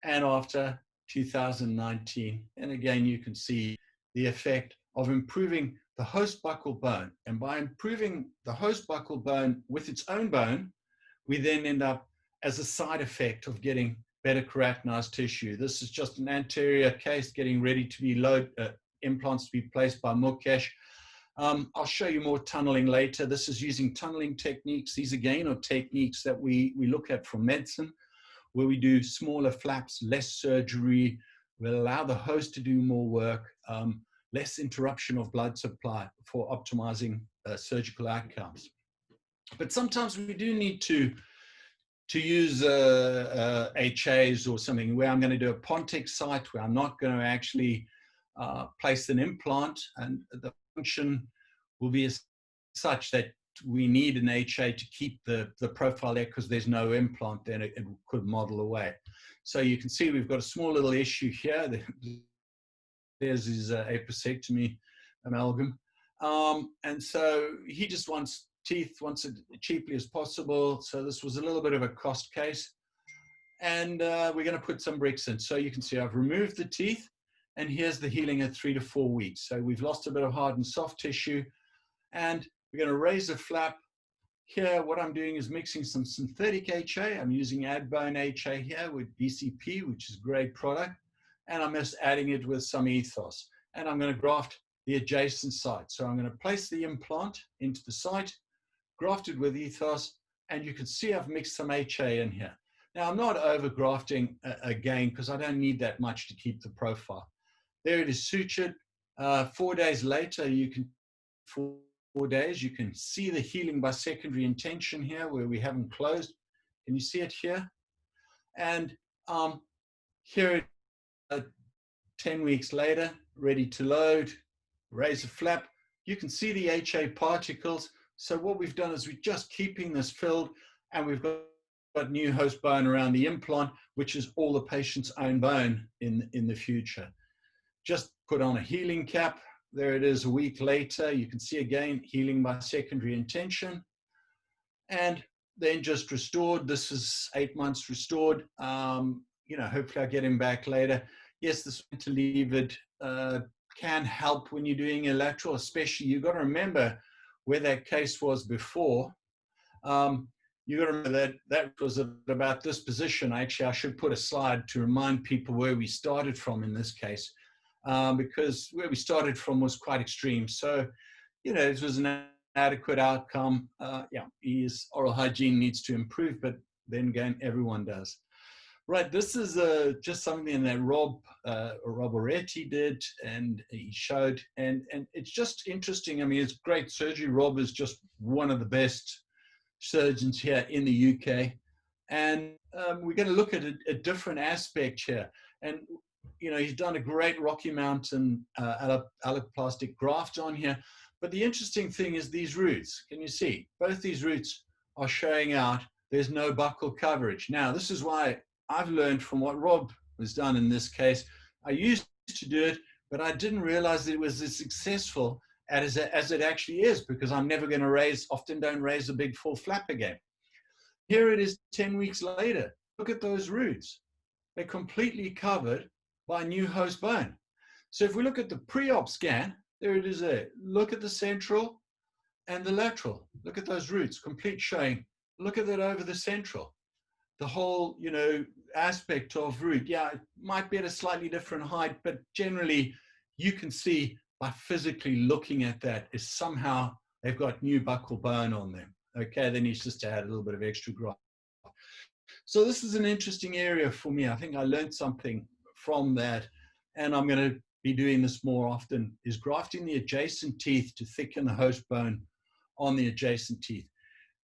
and after 2019. And again, you can see the effect of improving the host buccal bone. And by improving the host buccal bone with its own bone, we then end up as a side effect of getting better keratinized tissue. This is just an anterior case getting ready to be implants to be placed by Mukesh. I'll show you more tunneling later. This is using tunneling techniques. These again are techniques that we look at from medicine, where we do smaller flaps, less surgery. We'll allow the host to do more work, less interruption of blood supply for optimizing surgical outcomes. But sometimes we do need to use HAs or something where I'm going to do a Pontic site where I'm not going to actually place an implant, and the function will be as such that we need an HA to keep the profile there because there's no implant, then it could model away. So you can see we've got a small little issue here. There's his apicectomy amalgam. And so he just wants teeth, wants it cheaply as possible. So this was a little bit of a cost case. And we're going to put some bricks in. So you can see I've removed the teeth, and here's the healing at 3 to 4 weeks. So we've lost a bit of hard and soft tissue, and we're going to raise the flap. Here, what I'm doing is mixing some synthetic HA. I'm using AdBone HA here with BCP, which is a great product. And I'm just adding it with some ethos. And I'm going to graft the adjacent site. So I'm going to place the implant into the site, graft it with ethos, and you can see I've mixed some HA in here. Now, I'm not over grafting again because I don't need that much to keep the profile. There it is sutured. 4 days later, you can 4 days, you can see the healing by secondary intention here where we haven't closed. Can you see it here? And here, 10 weeks later, ready to load, raise a flap. You can see the HA particles. So what we've done is we're just keeping this filled, and we've got new host bone around the implant, which is all the patient's own bone in the future. Just put on a healing cap. There it is a week later. You can see again, healing by secondary intention. And then just restored. This is 8 months restored. Hopefully I'll get him back later. Yes, this cantilevered can help when you're doing a lateral, especially you've got to remember where that case was before. You've got to remember that was at about this position. Actually, I should put a slide to remind people where we started from in this case, because where we started from was quite extreme. So, it was an adequate outcome. His oral hygiene needs to improve, but then again, everyone does. Right, this is just something that Rob Oretti did, and he showed, and it's just interesting. I mean, it's great surgery. Rob is just one of the best surgeons here in the UK, and we're going to look at a different aspect here. And he's done a great Rocky Mountain alloplastic graft on here. But the interesting thing is these roots. Can you see? Both these roots are showing out there's no buccal coverage. Now, this is why I've learned from what Rob has done in this case. I used to do it, but I didn't realize that it was as successful as it actually is, because I'm never going to often don't raise a big full flap again. Here it is 10 weeks later. Look at those roots. They're completely covered by new host bone. So if we look at the pre-op scan, there it is there. Look at the central and the lateral. Look at those roots, complete showing. Look at that over the central. The whole, aspect of root. Yeah, it might be at a slightly different height, but generally you can see by physically looking at that is somehow they've got new buccal bone on them. Okay, then he's just to add a little bit of extra graft. So this is an interesting area for me. I think I learned something from that, and I'm going to be doing this more often, is grafting the adjacent teeth to thicken the host bone on the adjacent teeth.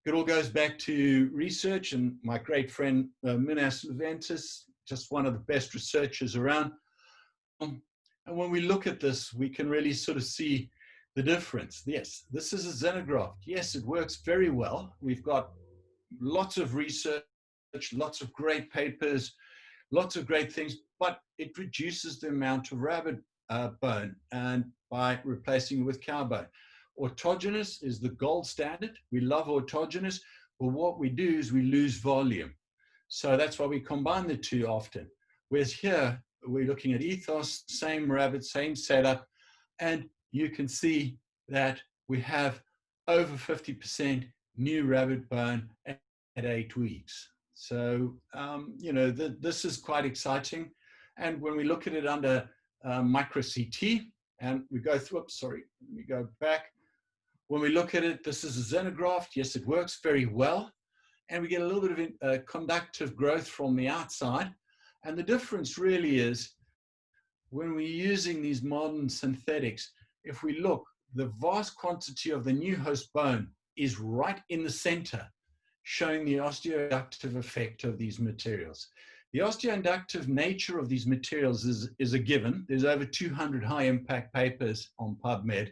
It all goes back to research, and my great friend Minas Leventis just one of the best researchers around. And when we look at this, we can really sort of see the difference. Yes, this is a xenograft. Yes, it works very well. We've got lots of research, lots of great papers, lots of great things, but it reduces the amount of rabbit bone and by replacing it with cow bone. Autogenous is the gold standard. We love autogenous, but what we do is we lose volume. So that's why we combine the two often. Whereas here, we're looking at ethos, same rabbit, same setup, and you can see that we have over 50% new rabbit bone at 8 weeks. So, you know, this is quite exciting. And when we look at it under micro CT, and we go through, oops, sorry, let me go back. When we look at it, this is a xenograft. Yes, it works very well. And we get a little bit of conductive growth from the outside. And the difference really is when we're using these modern synthetics, if we look, the vast quantity of the new host bone is right in the center, showing the osteoinductive effect of these materials. The osteoinductive nature of these materials is a given. There's over 200 high impact papers on PubMed,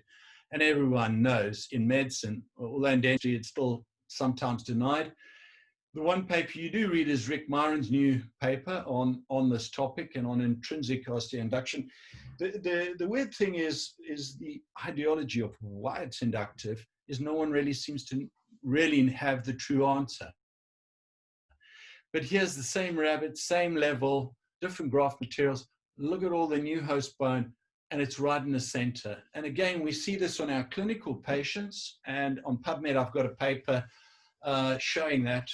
and everyone knows in medicine, although in dentistry it's still sometimes denied. The one paper you do read is Rick Myron's new paper on this topic and on intrinsic osteoinduction. The weird thing is the ideology of why it's inductive is no one really seems to really have the true answer. But here's the same rabbit, same level, different graft materials. Look at all the new host bone, and it's right in the center. And again, we see this on our clinical patients, and on PubMed, I've got a paper showing that,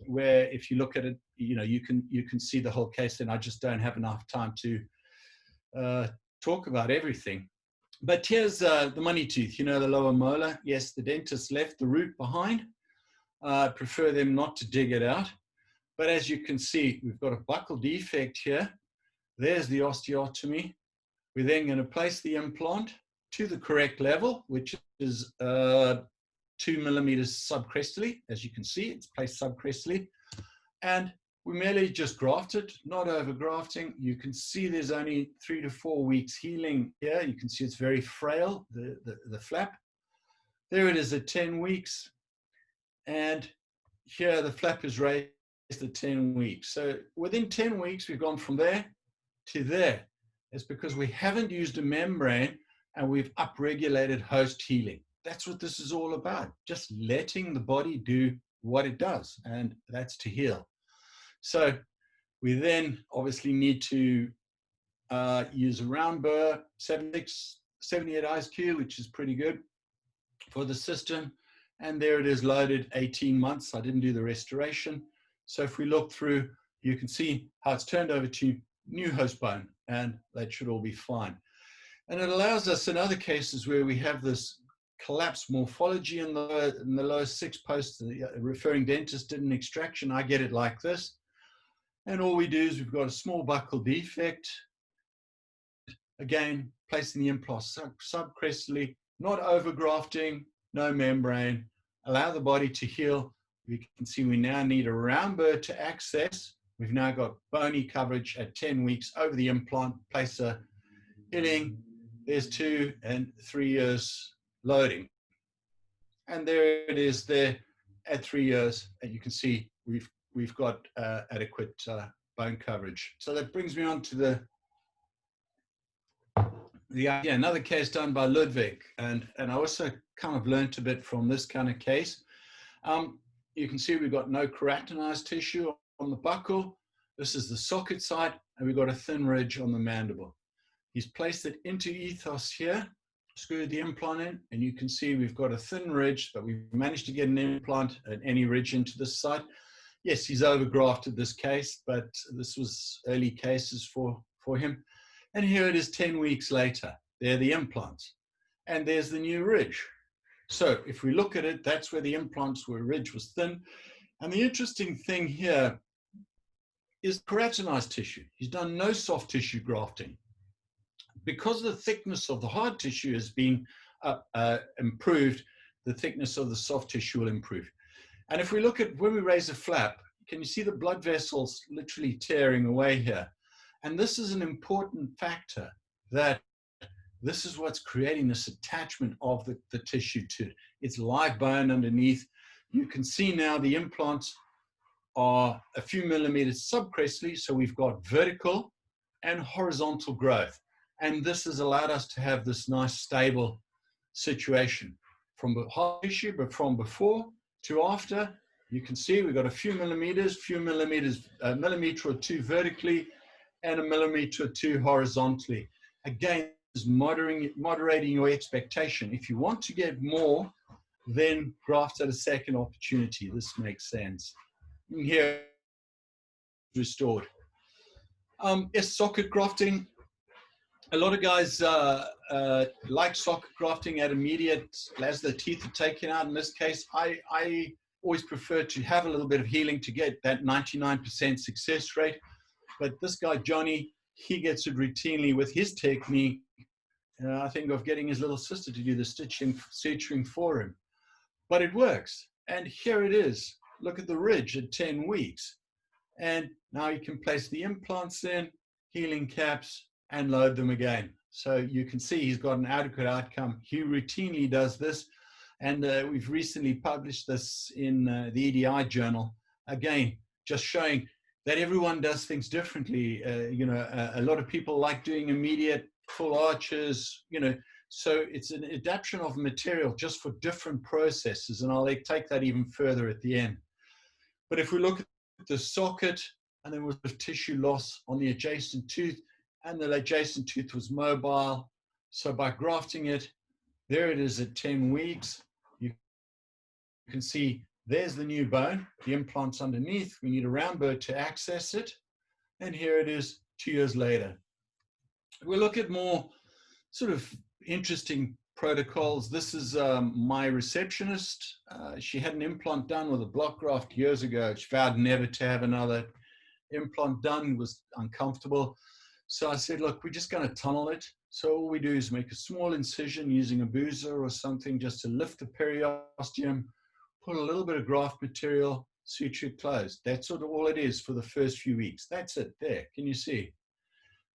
where if you look at it, you know, you can see the whole case, and I just don't have enough time to talk about everything. But here's the money tooth, you know, the lower molar. Yes, the dentist left the root behind. I prefer them not to dig it out. But as you can see, we've got a buccal defect here. There's the osteotomy. We're then going to place the implant to the correct level, which is 2 millimeters subcrestally. As you can see, it's placed subcrestally. And we merely just graft it, not over grafting. You can see there's only 3 to 4 weeks healing here. You can see it's very frail, the flap. There it is at 10 weeks. And here the flap is raised at 10 weeks. So within 10 weeks, we've gone from there to there. It's because we haven't used a membrane and we've upregulated host healing. That's what this is all about, just letting the body do what it does, and that's to heal. So we then obviously need to use a round burr, 78 ISQ, which is pretty good for the system. And there it is loaded, 18 months. I didn't do the restoration. So if we look through, you can see how it's turned over to new host bone, and that should all be fine. And it allows us in other cases where we have this collapsed morphology in the lower 6 posts, the referring dentist did an extraction. I get it like this. And all we do is we've got a small buccal defect. Again, placing the implant subcrestally, not overgrafting, no membrane, allow the body to heal. We can see we now need a round burr to access. We've now got bony coverage at 10 weeks over the implant, place a hitting. There's 2 and 3 years loading. And there it is there at 3 years. And you can see we've got adequate bone coverage. So that brings me on to another case done by Ludwig. And I also kind of learned a bit from this kind of case. You can see we've got no keratinized tissue on the buccal. This is the socket side, and we've got a thin ridge on the mandible. He's placed it into ethos here, screwed the implant in, and you can see we've got a thin ridge, but we've managed to get an implant and any ridge into this side. Yes, he's overgrafted this case, but this was early cases for him. And here it is 10 weeks later. There are the implants, and there's the new ridge. So if we look at it, that's where the implants were, ridge was thin. And the interesting thing here is keratinized tissue. He's done no soft tissue grafting. Because the thickness of the hard tissue has been improved, the thickness of the soft tissue will improve. And if we look at when we raise a flap, can you see the blood vessels literally tearing away here? And this is an important factor, that this is what's creating this attachment of the tissue to it. It's live bone underneath. You can see now the implants are a few millimeters subcrestally, so we've got vertical and horizontal growth. And this has allowed us to have this nice stable situation from the hard tissue, but from before to after, you can see we've got a few millimeters, a millimeter or two vertically, and a millimeter or two horizontally. Again, is moderating your expectation. If you want to get more, then graft at a second opportunity. This makes sense. Here, restored. Is socket grafting. A lot of guys like socket grafting at immediate, as the teeth are taken out. In this case, I always prefer to have a little bit of healing to get that 99% success rate. But this guy, Johnny, he gets it routinely with his technique. I think of getting his little sister to do the suturing for him. But it works. And here it is. Look at the ridge at 10 weeks. And now you can place the implants in, healing caps, and load them again. So you can see he's got an adequate outcome. He routinely does this. And we've recently published this in the EDI journal. Again, just showing that everyone does things differently. A lot of people like doing immediate full arches, so it's an adaptation of material just for different processes. And I'll take that even further at the end. But if we look at the socket, and there was tissue loss on the adjacent tooth, and the adjacent tooth was mobile. So by grafting it, there it is at 10 weeks. You can see there's the new bone, the implants underneath. We need a round burr to access it. And here it is 2 years later. We'll look at more sort of interesting protocols. This is my receptionist. She had an implant done with a block graft years ago. She vowed never to have another implant done, was uncomfortable. So I said, look, we're just going to tunnel it. So all we do is make a small incision using a boozer or something just to lift the periosteum, put a little bit of graft material, suture it closed. That's sort of all it is for the first few weeks. That's it there. Can you see?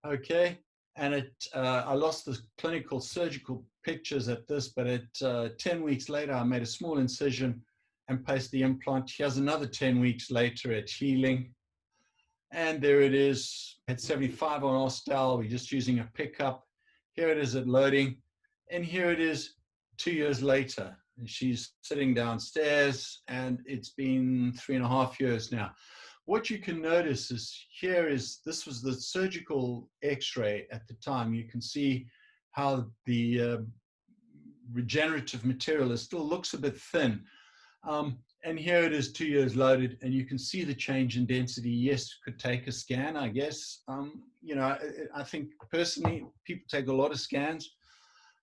Okay. And I lost the clinical surgical pictures at this, but at 10 weeks later, I made a small incision and placed the implant. Here's another 10 weeks later at healing. And there it is at 75 on Ostal. We're just using a pickup. Here it is at loading. And here it is 2 years later. And she's sitting downstairs, and it's been 3.5 years now. What you can notice is this was the surgical x-ray at the time. You can see how the regenerative material still looks a bit thin. And here it is 2 years loaded, and you can see the change in density. Yes, could take a scan, I guess. I think personally, people take a lot of scans.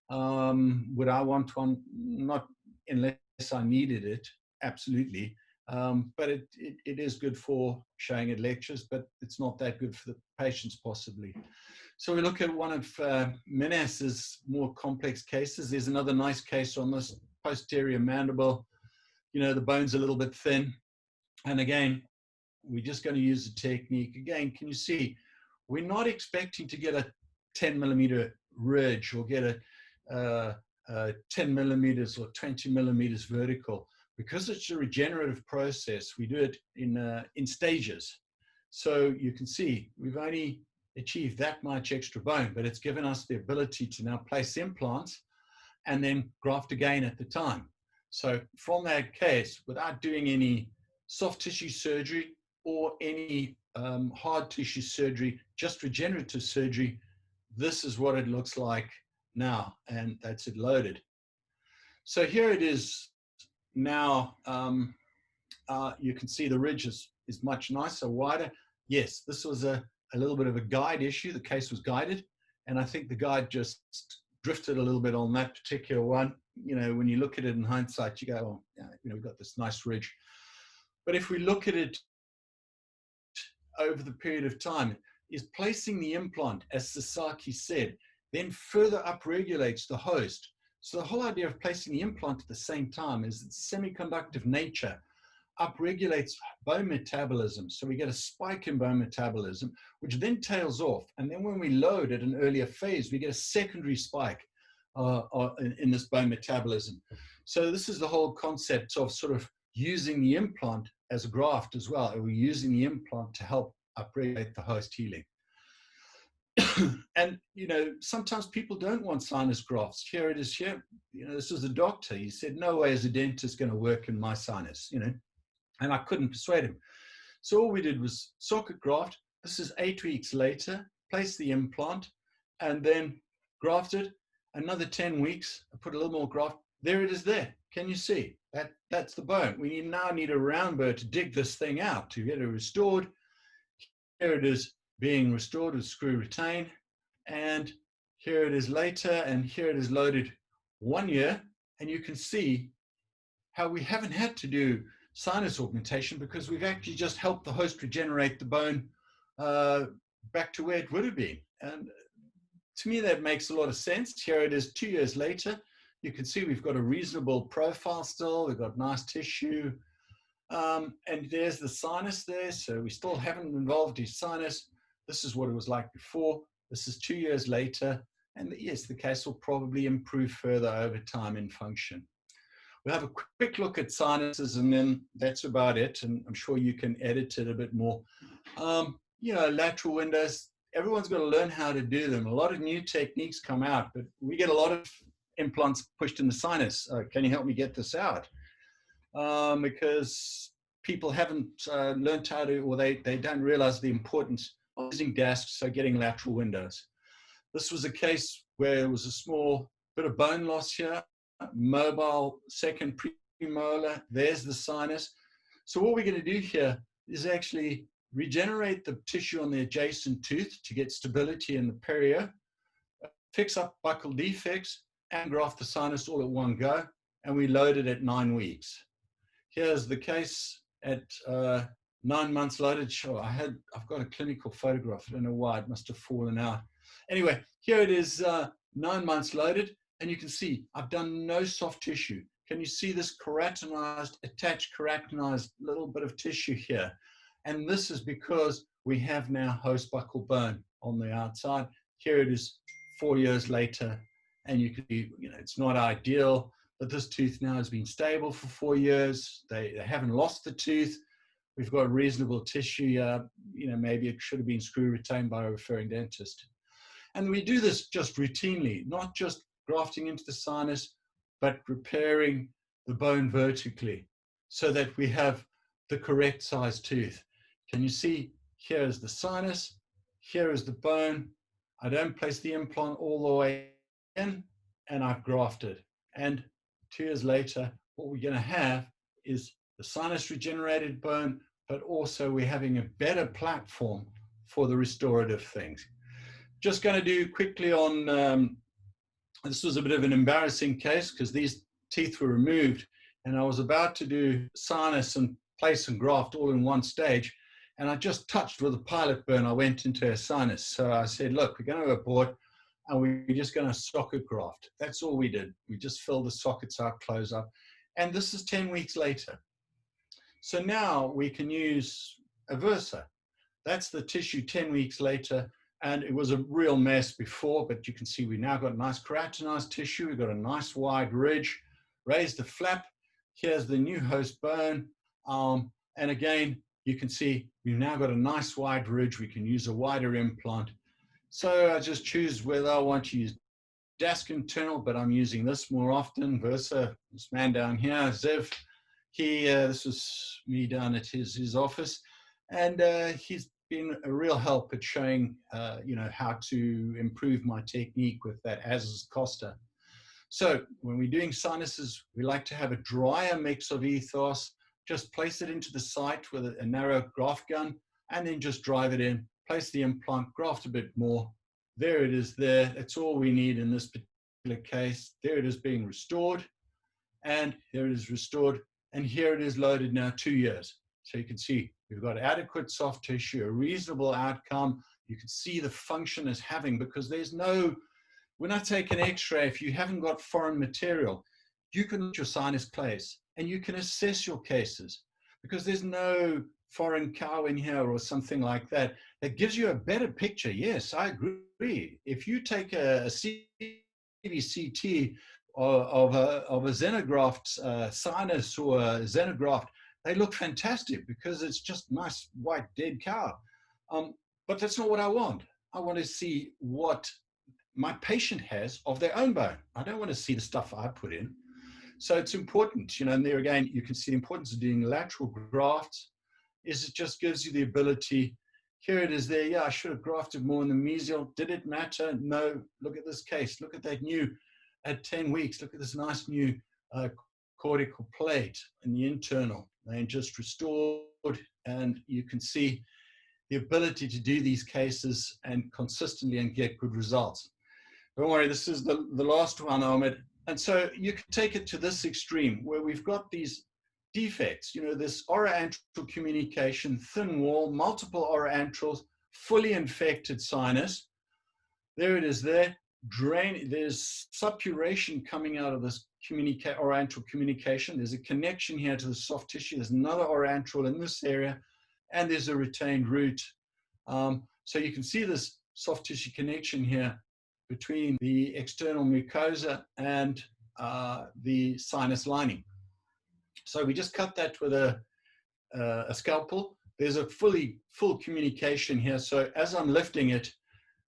Would I want one? Not unless I needed it, absolutely. But it is good for showing at lectures, but it's not that good for the patients possibly. So we look at one of Minas's more complex cases. There's another nice case on this posterior mandible. The bone's a little bit thin. And again, we're just going to use the technique. Again, can you see, we're not expecting to get a 10 millimeter ridge or get a 10 millimeters or 20 millimeters vertical. Because it's a regenerative process, we do it in stages. So you can see we've only achieved that much extra bone, but it's given us the ability to now place implants and then graft again at the time. So from that case, without doing any soft tissue surgery or any hard tissue surgery, just regenerative surgery, this is what it looks like now, and that's it loaded. So here it is now. You can see the ridge is much nicer, wider. Yes, this was a little bit of a guide issue. The case was guided, and I think the guide just drifted a little bit on that particular one. When you look at it in hindsight, you go, oh, we've got this nice ridge. But if we look at it over the period of time, is placing the implant, as Sasaki said, then further upregulates the host. So the whole idea of placing the implant at the same time is its semiconductive nature upregulates bone metabolism. So we get a spike in bone metabolism, which then tails off. And then when we load at an earlier phase, we get a secondary spike in this bone metabolism. So this is the whole concept of sort of using the implant as a graft as well. We're using the implant to help upregulate the host healing. And, you know, sometimes people don't want sinus grafts. Here it is here. You know, this was a doctor. He said, no way is a dentist going to work in my sinus, you know, and I couldn't persuade him. So all we did was socket graft. This is 8 weeks later, place the implant, and then grafted. Another 10 weeks, I put a little more graft. There it is there. Can you see? That's the bone. We now need a round burr to dig this thing out to get it restored. Here it is being restored with screw retain. And here it is later, and here it is loaded 1 year. And you can see how we haven't had to do sinus augmentation because we've actually just helped the host regenerate the bone back to where it would have been. And to me, that makes a lot of sense. Here it is 2 years later. You can see we've got a reasonable profile still. We've got nice tissue. And there's the sinus there. So we still haven't involved his sinus. This is what it was like before. This is 2 years later. And yes, the case will probably improve further over time in function. We'll have a quick look at sinuses, and then that's about it. And I'm sure you can edit it a bit more. You know, lateral windows, everyone's got to learn how to do them. A lot of new techniques come out, but we get a lot of implants pushed in the sinus. Can you help me get this out? Because people haven't learned how to, or they don't realize the importance of using desks, so getting lateral windows. This was a case where it was a small bit of bone loss here, mobile second premolar. There's the sinus. So what we're going to do here is actually regenerate the tissue on the adjacent tooth to get stability in the perio, fix up buccal defects, and graft the sinus all at one go. And we load it at 9 weeks. Here's the case at 9 months loaded. Sure, I've got a clinical photograph. I don't know why, it must have fallen out. Anyway, here it is 9 months loaded, and you can see I've done no soft tissue. Can you see this keratinized, attached keratinized little bit of tissue here? And this is because we have now host buccal bone on the outside. Here it is 4 years later, and you can see, you know, it's not ideal, but this tooth now has been stable for 4 years. They haven't lost the tooth. We've got reasonable tissue. You know, maybe it should have been screw retained by a referring dentist. And we do this just routinely, not just grafting into the sinus, but repairing the bone vertically so that we have the correct size tooth. Can you see? Here is the sinus. Here is the bone. I don't place the implant all the way in, and I've grafted. And 2 years later, what we're going to have is the sinus regenerated bone, but also we're having a better platform for the restorative things. Just going to do quickly on, this was a bit of an embarrassing case because these teeth were removed, and I was about to do sinus and place and graft all in one stage, and I just touched with a pilot burn. I went into a sinus. So I said, look, we're going to abort, and we're just going to socket graft. That's all we did. We just filled the sockets out, close up. And this is 10 weeks later. So now we can use a Versa. That's the tissue 10 weeks later. And it was a real mess before, but you can see we now got nice keratinized tissue. We've got a nice wide ridge, raised the flap. Here's the new host bone. And again, you can see we've now got a nice wide ridge. We can use a wider implant. So I just choose whether I want to use desk internal, but I'm using this more often. Versa, this man down here, Zev, this was me down at his office, and he's been a real help at showing, you know, how to improve my technique with that as Costa. So when we're doing sinuses, we like to have a drier mix of ethos. Just place it into the site with a narrow graft gun, and then just drive it in. Place the implant, graft a bit more. There it is there. That's all we need in this particular case. There it is being restored. And here it is restored. And here it is loaded now 2 years. So you can see we've got adequate soft tissue, a reasonable outcome. You can see the function is having, because there's no, when I take an x-ray, if you haven't got foreign material, you can look at your sinus place and you can assess your cases. because there's no foreign cow in here or something like that. That gives you a better picture. Yes, I agree. If you take a CBCT of a xenograft sinus or a xenograft, they look fantastic because it's just nice white dead cow. But that's not what I want. I want to see what my patient has of their own bone. I don't want to see the stuff I put in. So it's important, and there again, you can see the importance of doing lateral grafts is it just gives you the ability. Here it is there. Yeah, I should have grafted more in the mesial. Did it matter? No. Look at this case. Look at that new at 10 weeks. Look at this nice new cortical plate in the internal. They just restored, and you can see the ability to do these cases and consistently and get good results. Don't worry, this is the last one, Omid. And so you can take it to this extreme where we've got these defects, this oroantral communication, thin wall, multiple oroantrals, fully infected sinus. There it is there. There's suppuration coming out of this oroantral communication. There's a connection here to the soft tissue. There's another oroantral in this area, and there's a retained root. So you can see this soft tissue connection here between the external mucosa and the sinus lining. So we just cut that with a scalpel. There's a full communication here. So as I'm lifting it,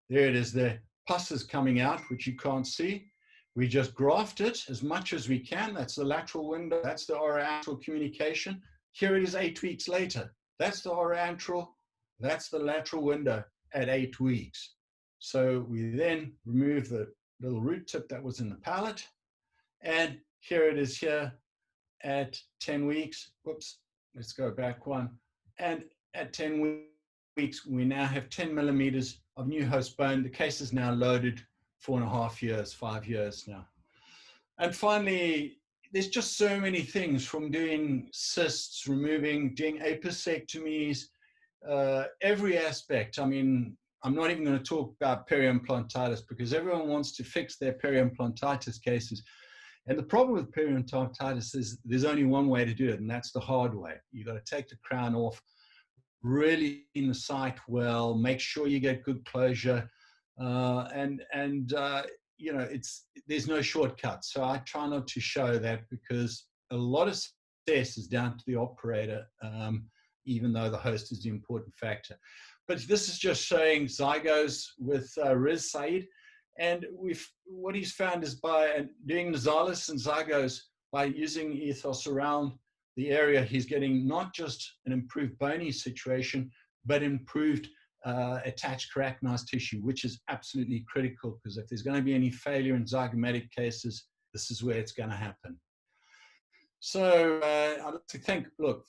there it is there. Pus is coming out, which you can't see. We just graft it as much as we can. That's the lateral window. That's the oroantral communication. Here it is 8 weeks later. That's the oroantral. That's the lateral window at 8 weeks. So we then remove the little root tip that was in the palate. And here it is here at 10 weeks. Whoops, let's go back one. And at 10 weeks, we now have 10 millimeters of new host bone. The case is now loaded 4.5 years, 5 years now. And finally, there's just so many things from doing cysts, doing apicectomies, every aspect. I mean, I'm not even going to talk about periimplantitis because everyone wants to fix their periimplantitis cases. And the problem with periimplantitis is there's only one way to do it, and that's the hard way. You've got to take the crown off, really clean the site well, make sure you get good closure, there's no shortcut. So I try not to show that because a lot of success is down to the operator, even though the host is the important factor. But this is just showing zygos with Riz Said. And what he's found is by doing nasalis and zygos, by using ethos around the area, he's getting not just an improved bony situation, but improved attached keratinized tissue, which is absolutely critical because if there's going to be any failure in zygomatic cases, this is where it's going to happen. So I'd like to thank,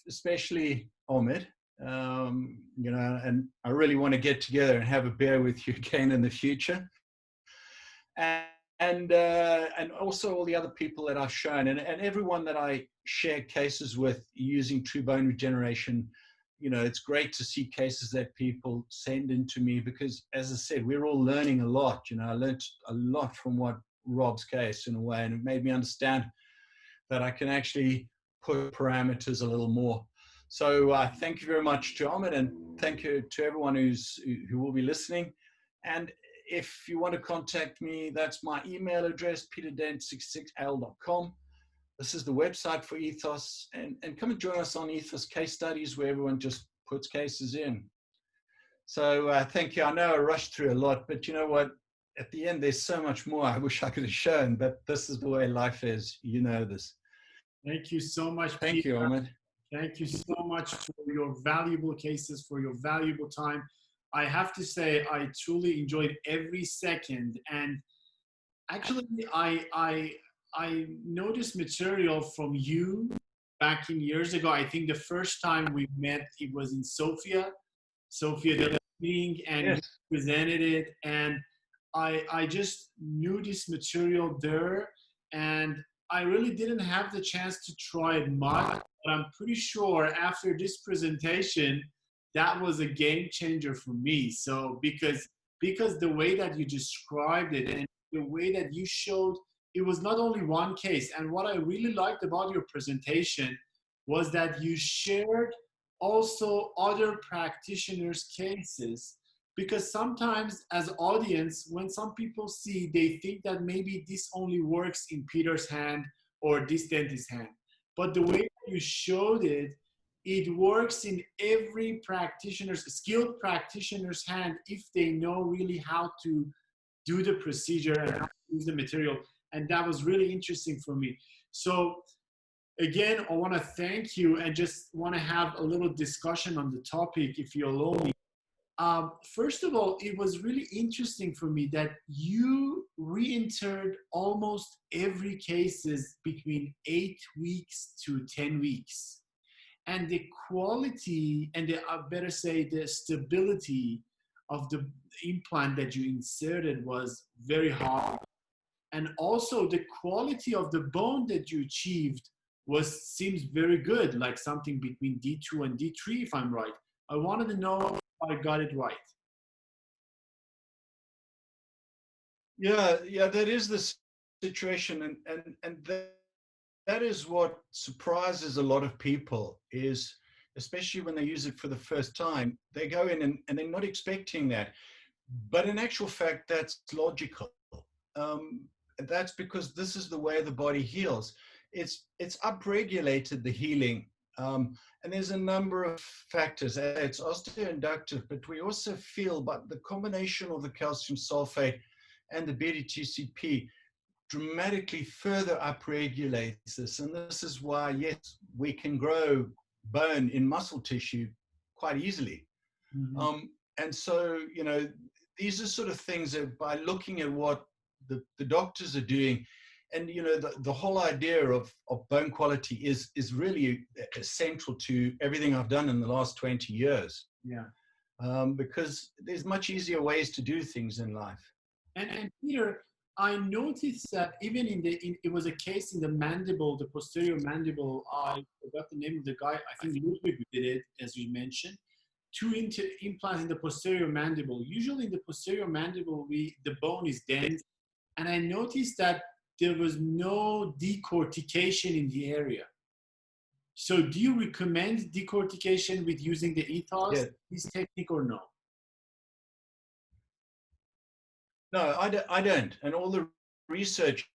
especially Omid, and I really want to get together and have a beer with you again in the future. And also all the other people that I've shown and everyone that I share cases with using true bone regeneration. It's great to see cases that people send in to me because, as I said, we're all learning a lot. I learned a lot from Rob's case in a way, and it made me understand that I can actually put parameters a little more. So thank you very much to Omid, and thank you to everyone who will be listening. And if you want to contact me, that's my email address, peterdent66al.com. This is the website for Ethos. And come and join us on Ethos case studies where everyone just puts cases in. So thank you. I know I rushed through a lot, but you know what? At the end, there's so much more I wish I could have shown, but this is the way life is. You know this. Thank you so much, Thank Peter. you, Omid. Thank you so much for your valuable cases, for your valuable time. I have to say, I truly enjoyed every second. And actually, I noticed material from you back in years ago. I think the first time we met, it was in Sofia did a meeting and Yes. you presented it. And I just knew this material there. And I really didn't have the chance to try it much. But I'm pretty sure after this presentation, that was a game changer for me. So because the way that you described it and the way that you showed, it was not only one case. And what I really liked about your presentation was that you shared also other practitioners' cases, because sometimes as audience, when some people see, they think that maybe this only works in Peter's hand or this dentist's hand. But the way you showed it, it works in every practitioner's, skilled practitioner's hand if they know really how to do the procedure and how to use the material. And that was really interesting for me. So again, I want to thank you and just want to have a little discussion on the topic, if you allow me. First of all, it was really interesting for me that you re-entered almost every cases between 8 weeks to 10 weeks. And the quality and the, I better say the stability of the implant that you inserted was very high. And also the quality of the bone that you achieved seems very good, like something between D2 and D3, if I'm right. I wanted to know if I got it right. Yeah, that is the situation, and that is what surprises a lot of people, is especially when they use it for the first time, they go in and they're not expecting that. But in actual fact, that's logical. That's because this is the way the body heals. It's upregulated the healing. And there's a number of factors. It's osteoinductive, but we also feel, but the combination of the calcium sulfate and the BDTCP dramatically further upregulates this. And this is why, yes, we can grow bone in muscle tissue quite easily. Mm-hmm. And so, you know, these are sort of things that by looking at what the doctors are doing, and, you know, the whole idea of bone quality is really central to everything I've done in the last 20 years. Yeah. Because there's much easier ways to do things in life. And Peter, I noticed that even it was a case in the mandible, the posterior mandible. I forgot the name of the guy. I think Ludwig did it, as you mentioned. 2 implants in the posterior mandible. Usually in the posterior mandible, the bone is dense. And I noticed that there was no decortication in the area. So do you recommend decortication with using the ethos, this technique, or no? No, I don't. And all the research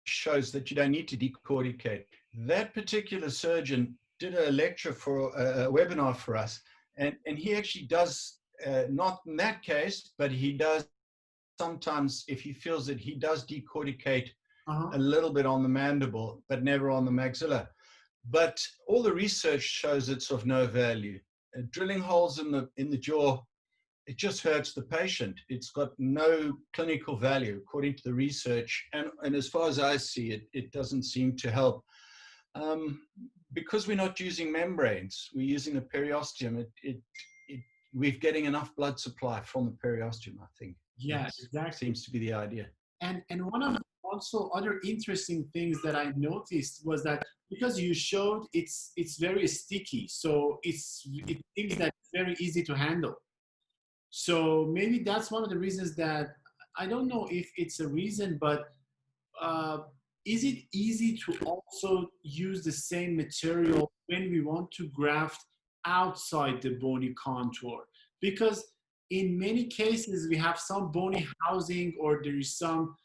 shows that you don't need to decorticate. That particular surgeon did a lecture for a webinar for us. And he actually does, not in that case, but he does sometimes, if he feels that, he does decorticate a little bit on the mandible, but never on the maxilla. But all the research shows it's of no value. Drilling holes in the jaw, it just hurts the patient. It's got no clinical value according to the research. And as far as I see it, it doesn't seem to help. Because we're not using membranes, we're using the periosteum. We're getting enough blood supply from the periosteum, I think. Yes, exactly. Seems to be the idea. And one of the also other interesting things that I noticed was that because you showed it's very sticky, so it seems that it's very easy to handle. So maybe that's one of the reasons that, I don't know if it's a reason, but is it easy to also use the same material when we want to graft outside the bony contour? Because in many cases, we have some bony housing, or there is some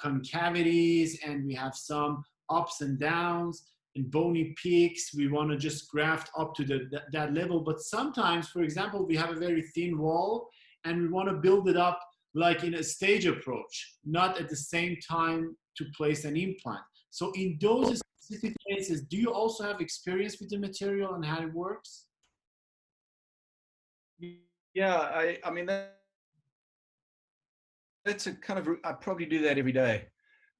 concavities, and we have some ups and downs and bony peaks. We want to just graft up to that level. But sometimes, for example, we have a very thin wall and we want to build it up like in a stage approach, not at the same time to place an implant. So in those specific cases, do you also have experience with the material and how it works? Yeah, I mean, that's a kind of, I probably do that every day.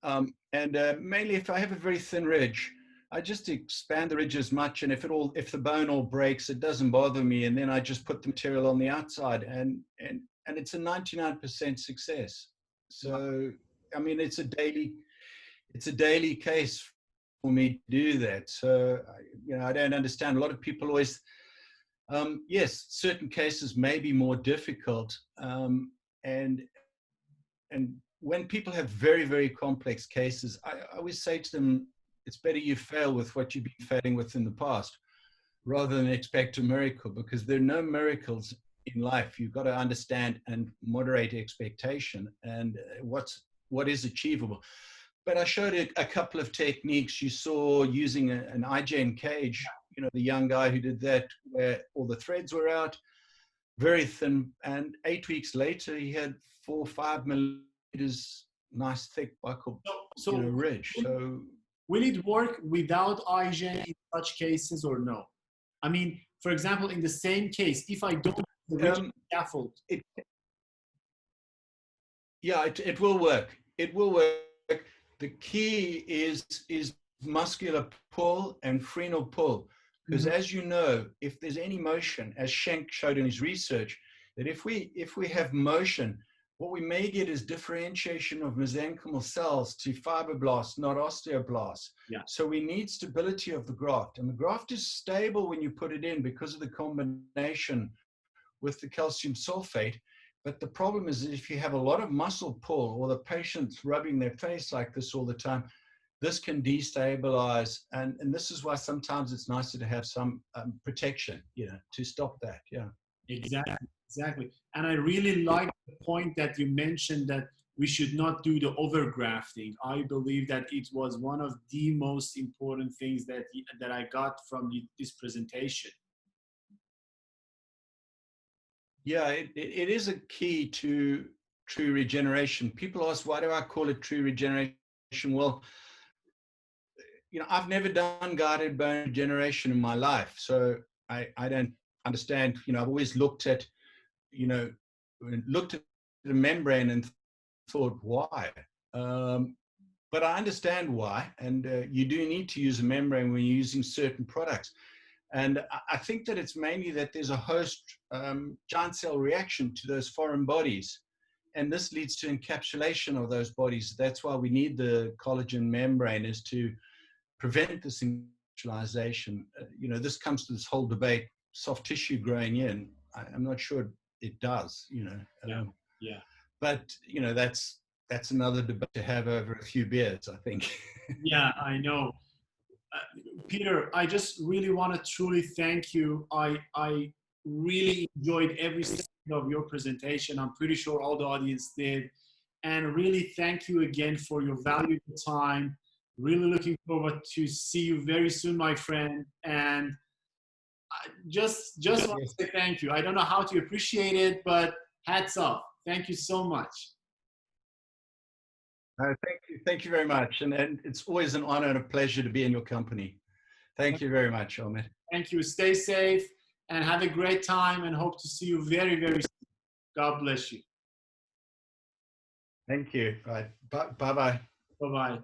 Mainly if I have a very thin ridge, I just expand the ridge as much, and if the bone all breaks, it doesn't bother me, and then I just put the material on the outside, and it's a 99% success. So I mean, it's a daily case for me to do that. So you know, I don't understand. A lot of people always, yes, certain cases may be more difficult, and when people have very, very complex cases, I always say to them, it's better you fail with what you've been failing with in the past rather than expect a miracle, because there are no miracles in life. You've got to understand and moderate expectation and what is achievable. But I showed a couple of techniques. You saw using an IGN cage, you know, the young guy who did that, where all the threads were out, very thin, and 8 weeks later he had 4 or 5 millimeters, nice thick buccal, you know, ridge. So will it work without IGN in such cases or no? I mean, for example, in the same case, if I don't have the rigid scaffold. It will work. It will work. The key is muscular pull and frenal pull. Because as you know, if there's any motion, as Schenk showed in his research, that if we have motion, what we may get is differentiation of mesenchymal cells to fibroblasts, not osteoblasts. Yeah. So we need stability of the graft. And the graft is stable when you put it in because of the combination with the calcium sulfate. But the problem is that if you have a lot of muscle pull, or the patient's rubbing their face like this all the time, this can destabilize. And this is why sometimes it's nicer to have some protection, you know, to stop that. Yeah. Exactly. And I really like the point that you mentioned that we should not do the overgrafting. I believe that it was one of the most important things that I got from this presentation. Yeah, it is a key to true regeneration. People ask, why do I call it true regeneration? Well, you know, I've never done guided bone regeneration in my life, so I don't understand. You know, I've always looked at the membrane and thought, why? But I understand why, and you do need to use a membrane when you're using certain products. And I think that it's mainly that there's a host giant cell reaction to those foreign bodies. And this leads to encapsulation of those bodies. That's why we need the collagen membrane, is to prevent this encapsulation. You know, this comes to this whole debate, soft tissue growing in. I'm not sure it does, you know. Yeah. But, you know, that's another debate to have over a few beers, I think. Yeah, I know. Peter, I just really want to truly thank you. I really enjoyed every second of your presentation. I'm pretty sure all the audience did. And really thank you again for your valuable time. Really looking forward to see you very soon, my friend. And I just want to say thank you. I don't know how to appreciate it, but hats off. Thank you so much. Thank you very much. And it's always an honor and a pleasure to be in your company. Thank you very much, Omid. Thank you. Stay safe and have a great time, and hope to see you very, very soon. God bless you. Thank you. All right. Bye-bye. Bye-bye.